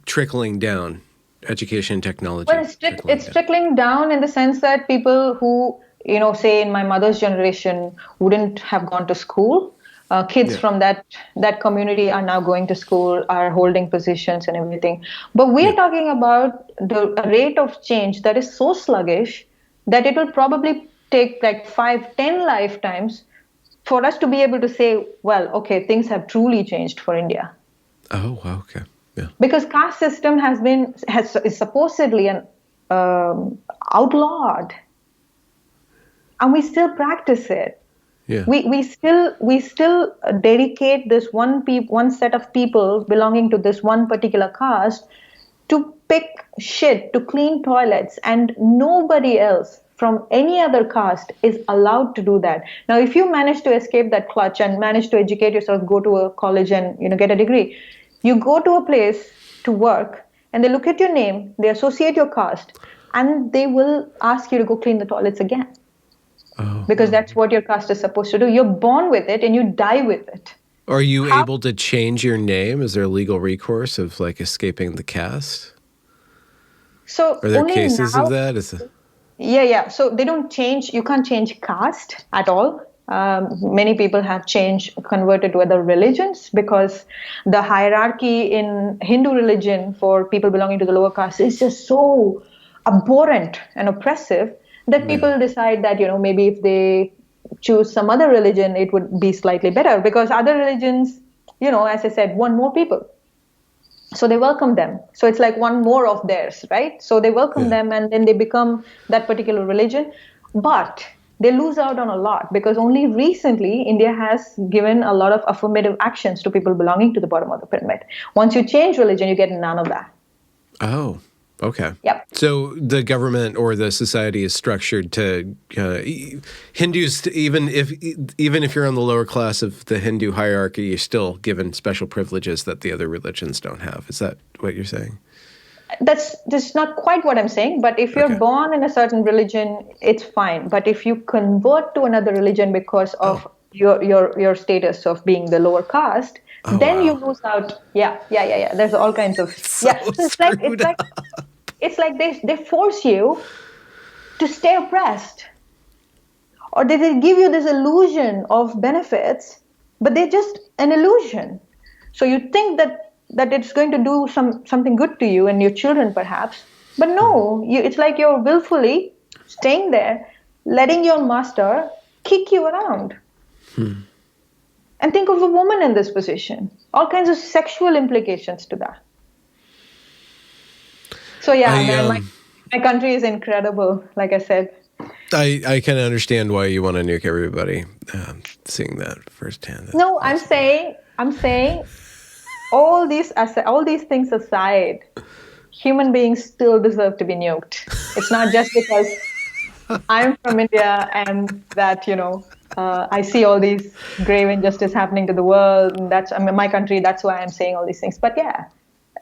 trickling down, education, technology.
Well, it's trickling down in the sense that people who, say in my mother's generation, wouldn't have gone to school. Kids from that community are now going to school, are holding positions and everything. But we're talking about the rate of change that is so sluggish that it will probably take like 5-10 lifetimes for us to be able to say, well, okay, things have truly changed for India.
Oh, wow, okay. Yeah.
Because caste system is supposedly an outlawed, and we still practice it.
Yeah.
We still dedicate this one set of people belonging to this one particular caste to pick shit, to clean toilets, and nobody else from any other caste is allowed to do that. Now, if you manage to escape that clutch and manage to educate yourself, go to a college and get a degree, you go to a place to work and they look at your name, they associate your caste, and they will ask you to go clean the toilets again. Oh, because that's what your caste is supposed to do. You're born with it and you die with it.
Are you able to change your name? Is there legal recourse of like escaping the caste?
So
are there cases of that?
Yeah. So they don't change. You can't change caste at all. Many people have converted to other religions because the hierarchy in Hindu religion for people belonging to the lower caste is just so abhorrent and oppressive that people decide that, maybe if they choose some other religion, it would be slightly better because other religions, as I said, want more people. So they welcome them. So it's like one more of theirs, right? So they welcome them and then they become that particular religion. But they lose out on a lot because only recently India has given a lot of affirmative actions to people belonging to the bottom of the pyramid. Once you change religion, you get none of that.
Oh, okay.
Yep.
So the government or the society is structured to Hindus, even if you're on the lower class of the Hindu hierarchy, you're still given special privileges that the other religions don't have. Is that what you're saying?
That's not quite what I'm saying, but if you're born in a certain religion, it's fine. But if you convert to another religion because of your status of being the lower caste, then you lose out. Yeah. There's all kinds of it's like they force you to stay oppressed, or they give you this illusion of benefits, but they're just an illusion. So you think that it's going to do something good to you and your children perhaps, but no, it's like you're willfully staying there, letting your master kick you around. And think of a woman in this position, all kinds of sexual implications to that. So my country is incredible, like I said.
I can understand why you want to nuke everybody, seeing that firsthand.
No, I'm saying all these things aside, human beings still deserve to be nuked. It's not just because I'm from India and that, I see all these grave injustice happening to the world, and my country, that's why I'm saying all these things. But yeah,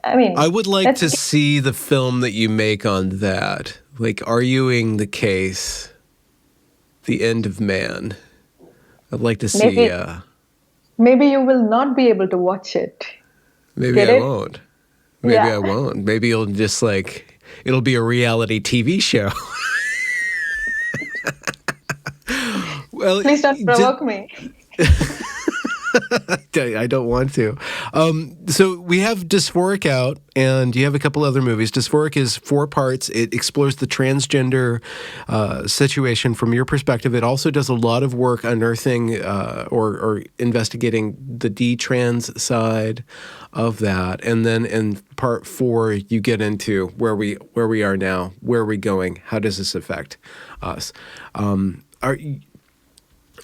I
would like to see the film that you make on that, like arguing the case, the end of man. I'd like to see.
Maybe you will not be able to watch it.
Maybe I won't. Maybe I won't. Maybe you'll just it'll be a reality TV show. Well,
please don't provoke me.
I don't want to. So we have Dysphoric out, and you have a couple other movies. Dysphoric is 4 parts. It explores the transgender situation from your perspective. It also does a lot of work unearthing or investigating the detrans side of that. And then in part 4, you get into where we are now, where are we going, how does this affect us?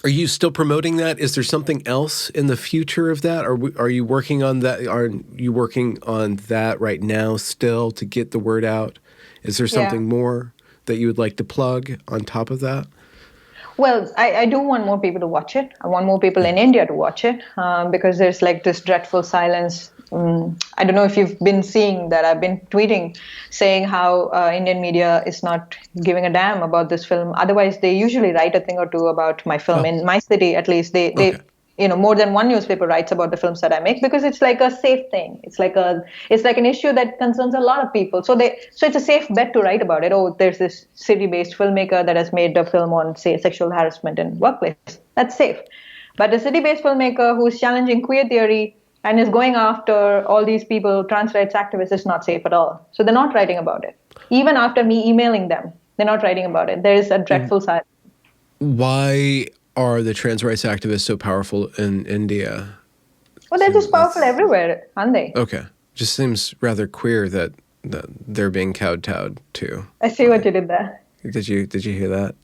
Are you still promoting that? Is there something else in the future of that? Are you working on that? Are you working on that right now still to get the word out? Is there
Yeah.
something more that you would like to plug on top of that?
Well, I do want more people to watch it. I want more people in India to watch it because there's like this dreadful silence. I don't know if you've been seeing that. I've been tweeting saying how Indian media is not giving a damn about this film. Otherwise, they usually write a thing or two about my film.
Oh,
In my city, at least,
okay.
more than one newspaper writes about the films that I make because it's like a safe thing. It's like an issue that concerns a lot of people. So it's a safe bet to write about it. Oh, there's this city-based filmmaker that has made a film on, say, sexual harassment in workplace. That's safe. But a city-based filmmaker who's challenging queer theory and is going after all these people, trans rights activists, is not safe at all. So they're not writing about it. Even after me emailing them, they're not writing about it. There is a dreadful silence.
Why are the trans rights activists so powerful in India?
Well, they're just powerful everywhere, aren't they?
Okay. Just seems rather queer that they're being kowtowed to.
I see what you did there.
Did you hear that?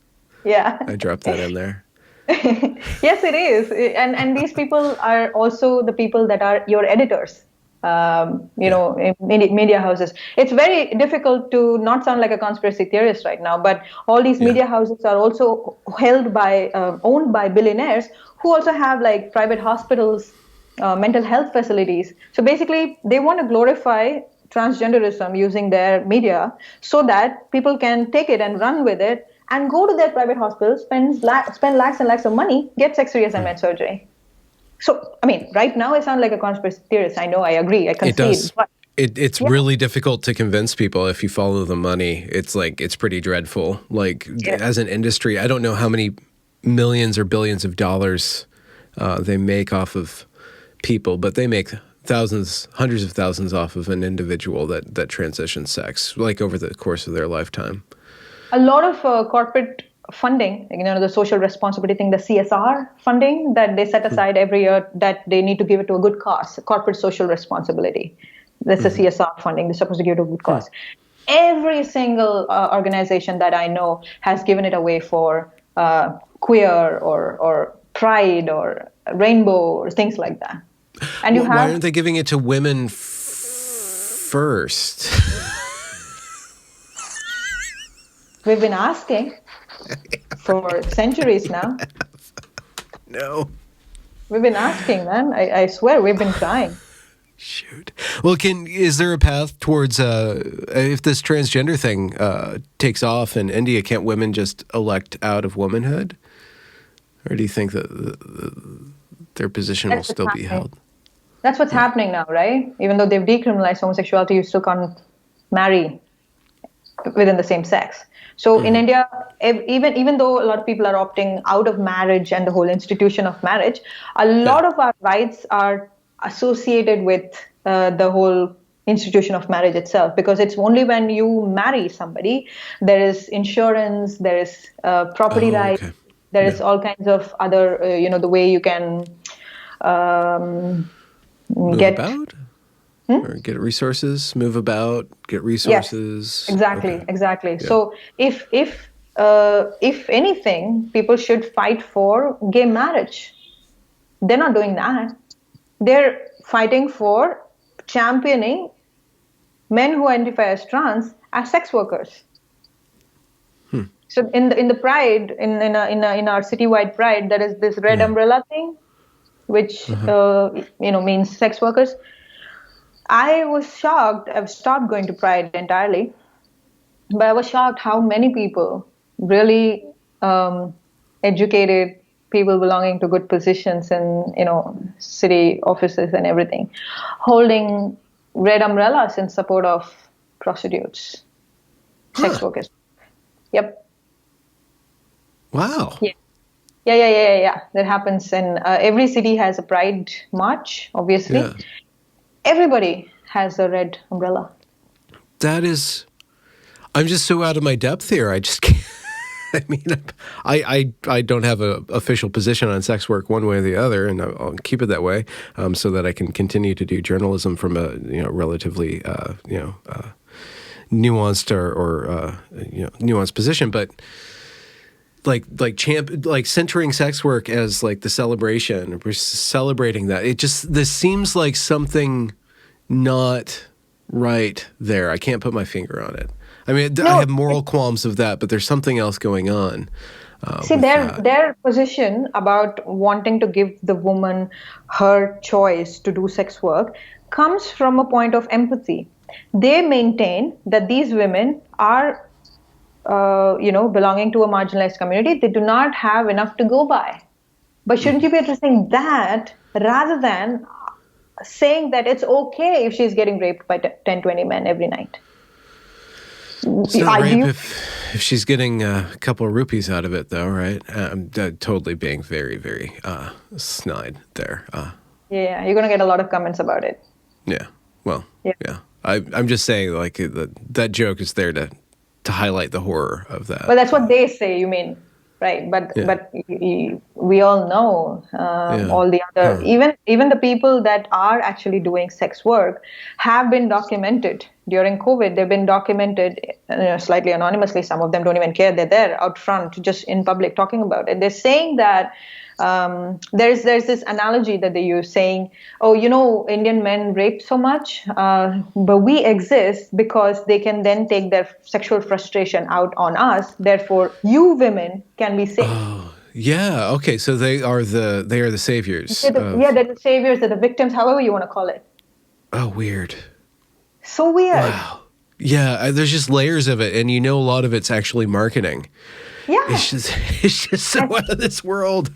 Yeah.
I dropped that in there.
Yes, it is. And these people are also the people that are your editors, in media houses. It's very difficult to not sound like a conspiracy theorist right now, but all these media houses are also owned by billionaires who also have like private hospitals, mental health facilities. So basically, they want to glorify transgenderism using their media so that people can take it and run with it and go to their private hospitals, spend lakhs and lakhs of money, get sex reassignment surgery. So, I mean, right now I sound like a conspiracy theorist. I know, I agree, I concede.
It does.
But
It's really difficult to convince people if you follow the money. It's like, it's pretty dreadful. Like, as an industry, I don't know how many millions or billions of dollars they make off of people, but they make thousands, hundreds of thousands off of an individual that transitions sex, like over the course of their lifetime.
a lot of corporate funding, the social responsibility thing, the CSR funding that they set aside every year, that they need to give it to a good cause, corporate social responsibility. That's the CSR funding. They're supposed to give it to a good cause. Every single organization that I know has given it away for queer or pride or rainbow or things like that. And
why aren't they giving it to women first?
We've been asking for centuries now.
No.
We've been asking, man. I swear, we've been trying.
Shoot. Well, is there a path towards, if this transgender thing takes off in India, can't women just elect out of womanhood? Or do you think that their position will still be held?
That's what's happening now, right? Even though they've decriminalized homosexuality, you still can't marry within the same sex. So in India, even though a lot of people are opting out of marriage and the whole institution of marriage, a lot of our rights are associated with the whole institution of marriage itself, because it's only when you marry somebody, there is insurance, there is property rights, there is all kinds of other, the way you can
get about? Or get resources, move about, get resources.
Yes, exactly. Yeah. So if anything, people should fight for gay marriage. They're not doing that. They're fighting for championing men who identify as trans as sex workers. So in the Pride, in our citywide Pride, there is this red umbrella thing, which means sex workers. I was shocked. I've stopped going to Pride entirely, but I was shocked how many people, really educated people belonging to good positions in city offices and everything, holding red umbrellas in support of prostitutes, sex workers. Yep.
Wow.
Yeah. That happens, and every city has a Pride march, obviously. Yeah. Everybody has a red umbrella.
That is, I'm just so out of my depth here. I just can't. I mean, I don't have an official position on sex work one way or the other, and I'll keep it that way, so that I can continue to do journalism from a relatively nuanced or nuanced position. But like centering sex work as like the celebration. We're celebrating that. This seems like something not right there. I can't put my finger on it. I mean, I have moral qualms of that, but there's something else going on.
See, their position about wanting to give the woman her choice to do sex work comes from a point of empathy. They maintain that these women are, belonging to a marginalized community. They do not have enough to go by. But shouldn't you be addressing that rather than saying that it's okay if she's getting raped by 10, 20 men every night?
It's not rape if she's getting a couple of rupees out of it, though, right? I'm totally being very, very snide there.
Yeah, you're going to get a lot of comments about it.
Yeah, well, yeah. I'm just saying, like, that joke is there to highlight the horror of that.
But that's what they say, you mean, right? But we all know all the other, even the people that are actually doing sex work have been documented during COVID. They've been documented slightly anonymously. Some of them don't even care. They're there out front, just in public, talking about it. They're saying that there's this analogy that they use, saying, oh, Indian men rape so much, but we exist because they can then take their sexual frustration out on us. Therefore, you women can be safe.
Oh, yeah. Okay. So they are the saviors.
They're the saviors. They're the victims. However you want to call it.
Oh, weird.
So weird.
Wow. Yeah. There's just layers of it, and a lot of it's actually marketing.
Yeah.
It's just so out of this world.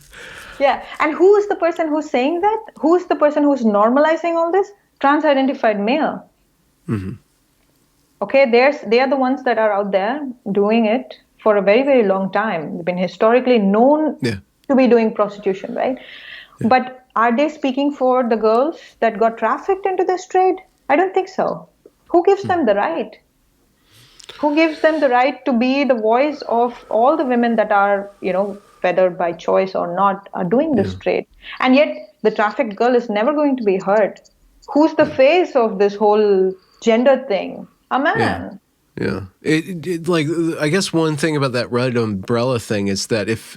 Yeah. And who is the person who's saying that? Who is the person who's normalizing all this? Trans-identified male.
Mm-hmm.
Okay, they are the ones that are out there doing it for a very, very long time. They've been historically known to be doing prostitution, right? Yeah. But are they speaking for the girls that got trafficked into this trade? I don't think so. Who gives them the right? Who gives them the right to be the voice of all the women that are, whether by choice or not, are doing this trade? And yet the trafficked girl is never going to be heard. Who's the face of this whole gender thing? A man.
Yeah. I guess one thing about that red umbrella thing is that if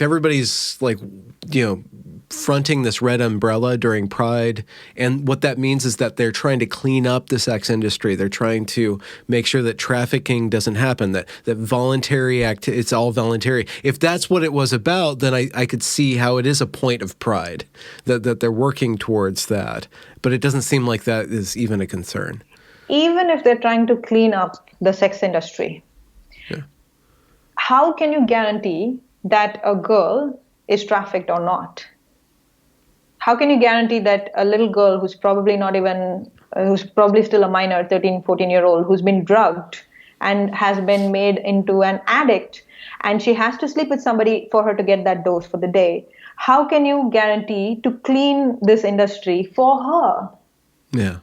everybody's like, fronting this red umbrella during Pride, and what that means is that they're trying to clean up the sex industry. They're trying to make sure that trafficking doesn't happen, that voluntary it's all voluntary. If that's what it was about, then I could see how it is a point of pride, that they're working towards that. But it doesn't seem like that is even a concern.
Even if they're trying to clean up the sex industry, how can you guarantee that a girl is trafficked or not? How can you guarantee that a little girl who's probably still a minor, 13, 14-year-old, who's been drugged and has been made into an addict, and she has to sleep with somebody for her to get that dose for the day, how can you guarantee to clean this industry for her?
Yeah.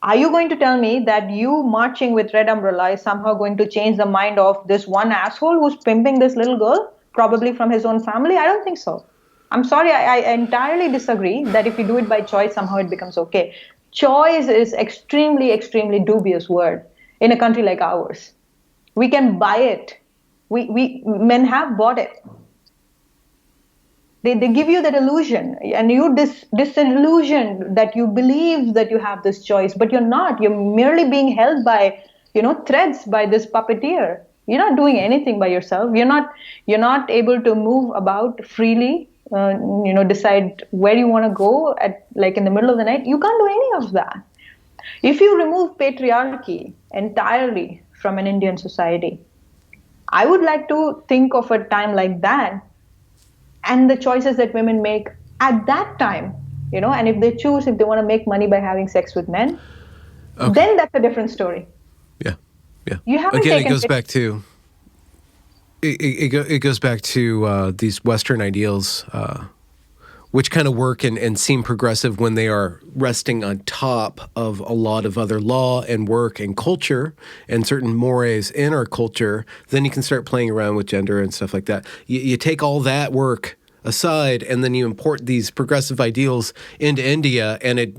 Are you going to tell me that you marching with red umbrella is somehow going to change the mind of this one asshole who's pimping this little girl, probably from his own family? I don't think so. I'm sorry, I entirely disagree that if you do it by choice, somehow it becomes okay. Choice is extremely, extremely dubious word in a country like ours. We can buy it. Men have bought it. They give you that illusion, and you disillusioned that you believe that you have this choice, but you're not. You're merely being held by, threads by this puppeteer. You're not doing anything by yourself. You're not able to move about freely. Decide where you want to go in the middle of the night. You can't do any of that. If you remove patriarchy entirely from an Indian society, I would like to think of a time like that and the choices that women make at that time, and if they want to make money by having sex with men, then that's a different story.
Yeah.
You haven't
Again,
taken
it goes back to these Western ideals, which kind of work and seem progressive when they are resting on top of a lot of other law and work and culture and certain mores in our culture. Then you can start playing around with gender and stuff like that. You take all that work aside, and then you import these progressive ideals into India, and it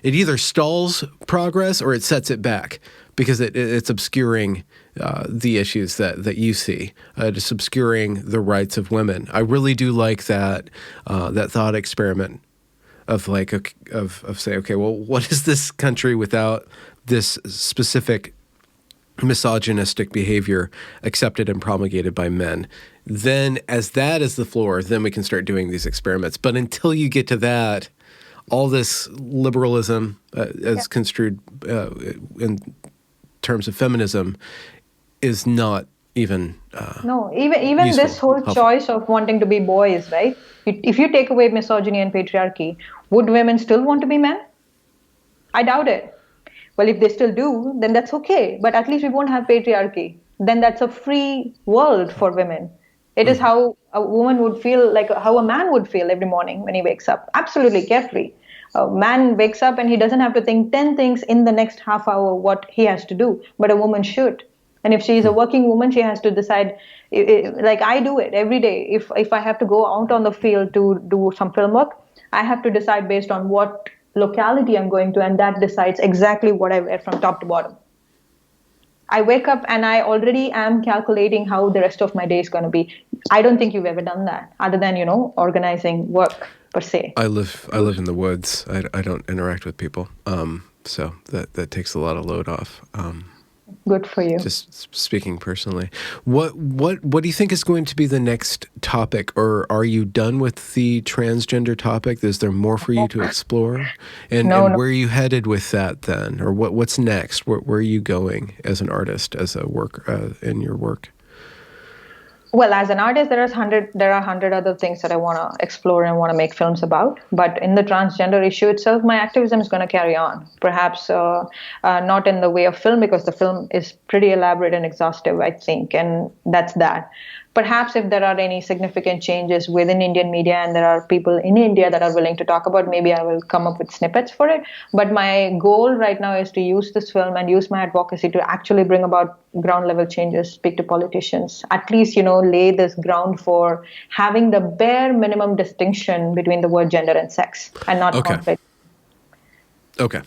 either stalls progress or it sets it back, because it's obscuring the issues that you see, just obscuring the rights of women. I really do like that thought experiment of say, okay, well, what is this country without this specific misogynistic behavior accepted and promulgated by men? Then, as that is the floor, then we can start doing these experiments. But until you get to that, all this liberalism, as construed in terms of feminism, is not even
no, even
useful,
this whole
helpful.
choice of wanting to be boys, right? If you take away misogyny and patriarchy, would women still want to be men? I doubt it. Well, if they still do, then that's okay. But at least we won't have patriarchy. Then that's a free world for women. It is how a woman would feel, like how a man would feel every morning when he wakes up. Absolutely carefree. A man wakes up and he doesn't have to think 10 things in the next half hour what he has to do, but a woman should. And if she is a working woman, she has to decide, like I do it every day. If I have to go out on the field to do some film work, I have to decide based on what locality I'm going to, and that decides exactly what I wear from top to bottom. I wake up and I already am calculating how the rest of my day is going to be. I don't think you've ever done that, other than, organizing work per se.
I live in the woods. I don't interact with people, so that takes a lot of load off.
Good for you.
Just speaking personally, what do you think is going to be the next topic, or are you done with the transgender topic? Is there more for you to explore? And
No.
where are you headed with that then, or what's next? Where are you going as an artist, as a work in your work?
Well, as an artist, there are 100 other things that I want to explore and want to make films about. But in the transgender issue itself, my activism is going to carry on. Perhaps not in the way of film, because the film is pretty elaborate and exhaustive, I think, and that's that. Perhaps if there are any significant changes within Indian media and there are people in India that are willing to talk about, maybe I will come up with snippets for it. But my goal right now is to use this film and use my advocacy to actually bring about ground level changes, speak to politicians, at least, lay this ground for having the bare minimum distinction between the word gender and sex and not conflict.
Okay.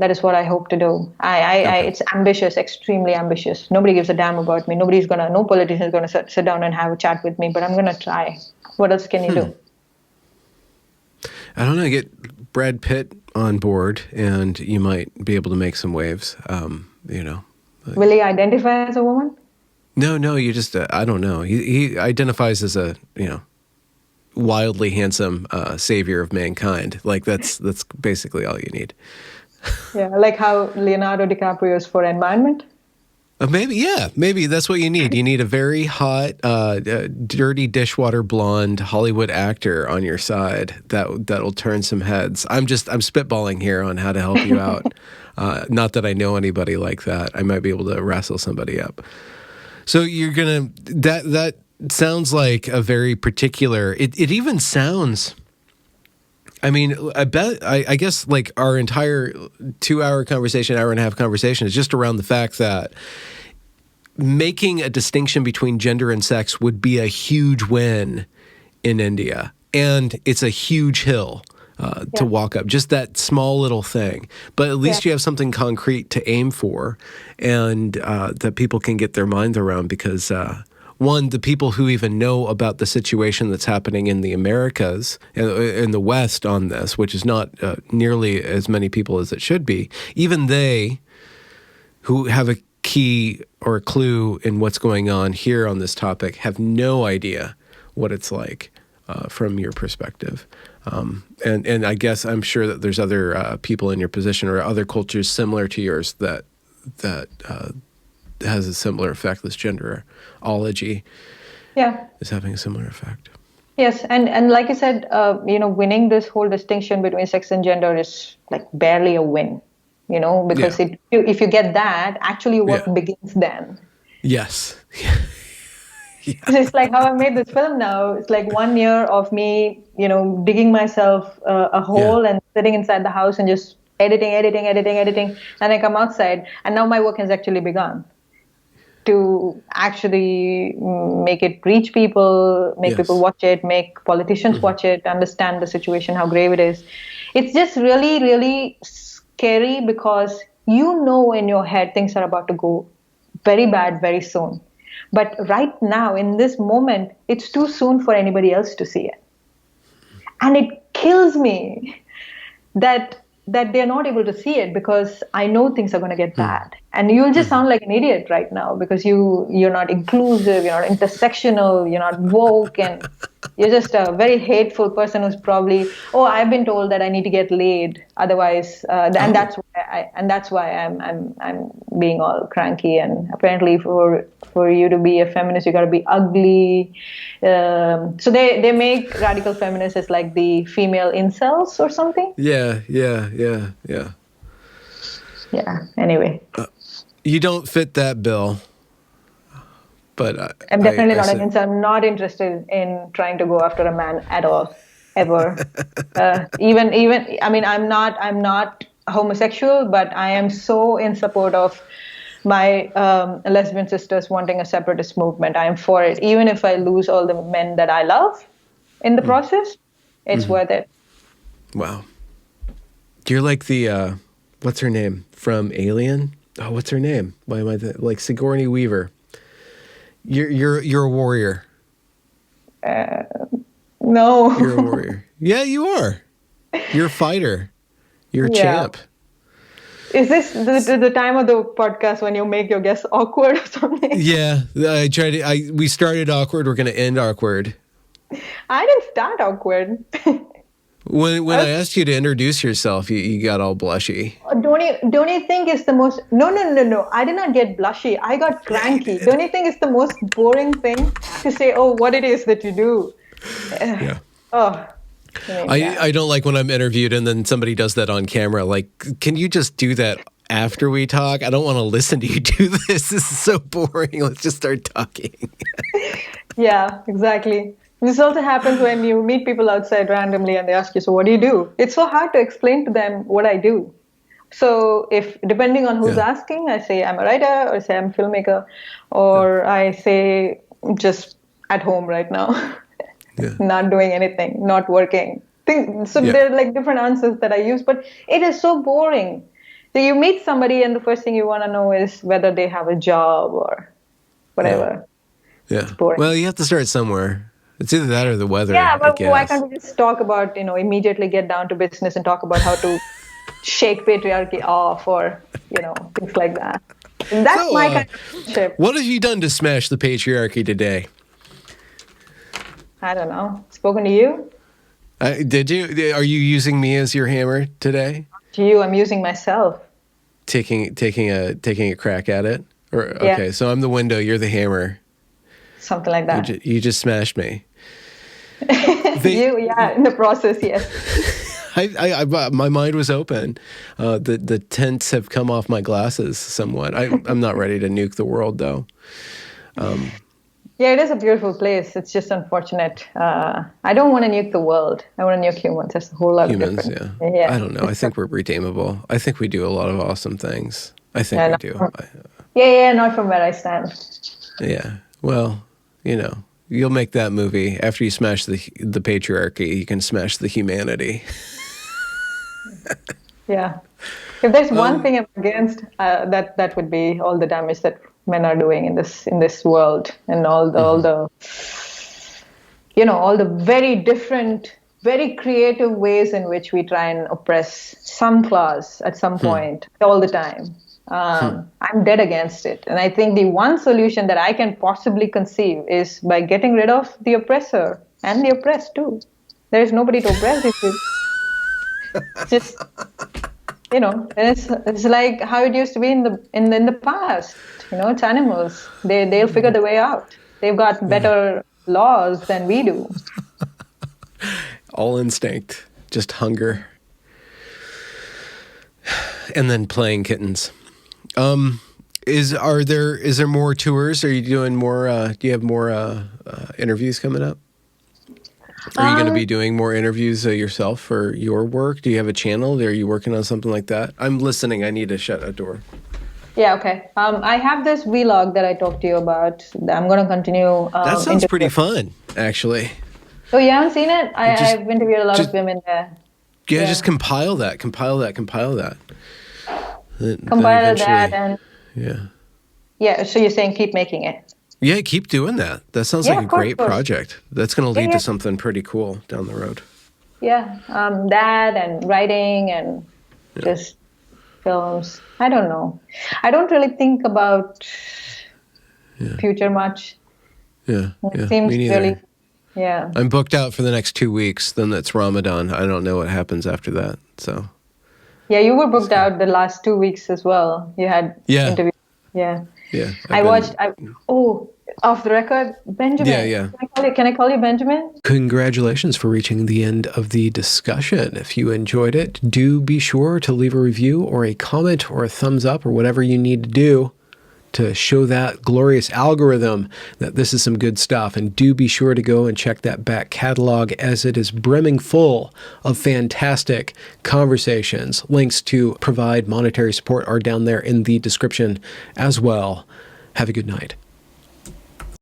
That is what I hope to do. It's ambitious, extremely ambitious. Nobody gives a damn about me. No politician is going to sit down and have a chat with me, but I'm going to try. What else can you do?
I don't know. Get Brad Pitt on board and you might be able to make some waves, Will
he identify as a woman?
No, you just, I don't know. He identifies as a, wildly handsome savior of mankind. Like that's basically all you need.
Yeah, like how Leonardo DiCaprio is for environment.
Maybe that's what you need. You need a very hot, dirty dishwater blonde Hollywood actor on your side that'll turn some heads. I'm spitballing here on how to help you out. Not that I know anybody like that. I might be able to wrestle somebody up. So you're gonna that sounds like a very particular. It even sounds. I mean, I guess like our entire 2-hour conversation, hour and a half conversation is just around the fact that making a distinction between gender and sex would be a huge win in India. And it's a huge hill to walk up, just that small little thing. But at least you have something concrete to aim for and that people can get their minds around because one, the people who even know about the situation that's happening in the Americas, in the West on this, which is not nearly as many people as it should be, even they who have a key or a clue in what's going on here on this topic have no idea what it's like from your perspective. And I guess I'm sure that there's other people in your position or other cultures similar to yours that has a similar effect. This genderology is having a similar effect.
Yes, and like you said, winning this whole distinction between sex and gender is like barely a win, because if you get that, actually work begins then.
Yes.
It's like how I made this film now. It's like 1 year of me, digging myself a hole and sitting inside the house and just editing. And I come outside, and now my work has actually begun to actually make it reach people, make people watch it, make politicians watch it, understand the situation, how grave it is. It's just really, really scary because in your head things are about to go very bad very soon. But right now, in this moment, it's too soon for anybody else to see it. And it kills me that they're not able to see it, because I know things are going to get bad. And you'll just sound like an idiot right now, because you're not inclusive, you're not intersectional, you're not woke, and you're just a very hateful person who's probably, oh, I've been told that I need to get laid, otherwise, and that's why I'm being all cranky. And apparently, for you to be a feminist, you got to be ugly. So they make radical feminists as like the female incels or something.
Yeah.
Anyway,
You don't fit that bill, but
I'm definitely not against. I'm not interested in trying to go after a man at all, ever. Even I mean, I'm not homosexual, but I am so in support of my lesbian sisters wanting a separatist movement. I am for it, even if I lose all the men that I love in the process. It's worth it.
Wow, you're like the what's her name from Alien? Oh, what's her name? Why am I like Sigourney Weaver? You're a warrior.
No.
You're a warrior. Yeah, you are. You're a fighter. You're a champ.
Is this the time of the podcast when you make your guests awkward or something?
Yeah, we started awkward. We're going to end awkward.
I didn't start awkward.
When I asked you to introduce yourself, you got all blushy.
Don't you think it's the most... No. I did not get blushy. I got cranky. Don't you think it's the most boring thing to say, oh, what it is that you do?
Yeah.
Oh.
I don't like when I'm interviewed and then somebody does that on camera. Like, can you just do that after we talk? I don't want to listen to you do this. This is so boring. Let's just start talking.
Yeah, exactly. This also happens when you meet people outside randomly and they ask you, so what do you do? It's so hard to explain to them what I do. So depending on who's asking, I say I'm a writer, or say I'm a filmmaker, or I say just at home right now, not doing anything, not working. So there are like different answers that I use, but it is so boring. So you meet somebody and the first thing you want to know is whether they have a job or whatever.
Yeah.
It's boring.
Well, you have to start somewhere. It's either that or the weather.
Yeah, but why can't we just talk about, immediately get down to business and talk about how to shake patriarchy off, or, things like that. And that's my kind of friendship.
What have you done to smash the patriarchy today?
I don't know. Spoken to you?
Did you? Are you using me as your hammer today?
To you, I'm using myself.
Taking a crack at it? Okay, so I'm the window, you're the hammer.
Something like that.
You just smashed me.
In the process, yes.
My mind was open. The tints have come off my glasses somewhat. I'm not ready to nuke the world, though.
Yeah, it is a beautiful place. It's just unfortunate. I don't want to nuke the world. I want to nuke humans. That's a whole lot of difference.
Yeah. I don't know. I think we're redeemable. I think we do a lot of awesome things. I think we do.
Not from where I stand.
Yeah. Well, you'll make that movie. After you smash the patriarchy, you can smash the humanity. Yeah.
If there's one thing I'm against, that would be all the damage that men are doing in this world, and all the very different, very creative ways in which we try and oppress some class at some point, all the time. I'm dead against it. And I think the one solution that I can possibly conceive is by getting rid of the oppressor and the oppressed too. There is nobody to oppress. It's just, and it's like how it used to be in the past. It's animals. They'll figure the way out. They've got better laws than we do.
All instinct, just hunger, and then playing kittens. Is there more tours? Are you doing more? Do you have more interviews coming up? Are you going to be doing more interviews yourself for your work? Do you have a channel? Are you working on something like that? I'm listening. I need to shut a door. Yeah,
okay. I have this vlog that I talked to you about. I'm going to continue.
That sounds pretty fun, actually.
Oh, you haven't seen it? I've interviewed a lot of women there.
Yeah, just compile that.
Compile that and... Yeah, so you're saying keep making it.
Yeah, keep doing that. That sounds
Yeah,
like a
of course,
great
of course.
project. That's going to lead
Yeah,
to
yeah.
something pretty cool down the road.
Yeah, that and writing and just films. I don't know. I don't really think about future much.
Yeah,
It
yeah,
seems
me
really,
neither.
yeah.
I'm booked out for the next 2 weeks. Then it's Ramadan. I don't know what happens after that. So
Yeah, you were
it's
booked
good.
out the last 2 weeks as well. You had
Yeah,
interviews. Yeah.
yeah.
I watched, off the record,
Yeah,
Benjamin.
yeah.
Can I call you Benjamin?
Congratulations for reaching the end of the discussion. If you enjoyed it, do be sure to leave a review or a comment or a thumbs up or whatever you need to do to show that glorious algorithm that this is some good stuff. And do be sure to go and check that back catalog, as it is brimming full of fantastic conversations. Links to provide monetary support are down there in the description as well. Have a good night.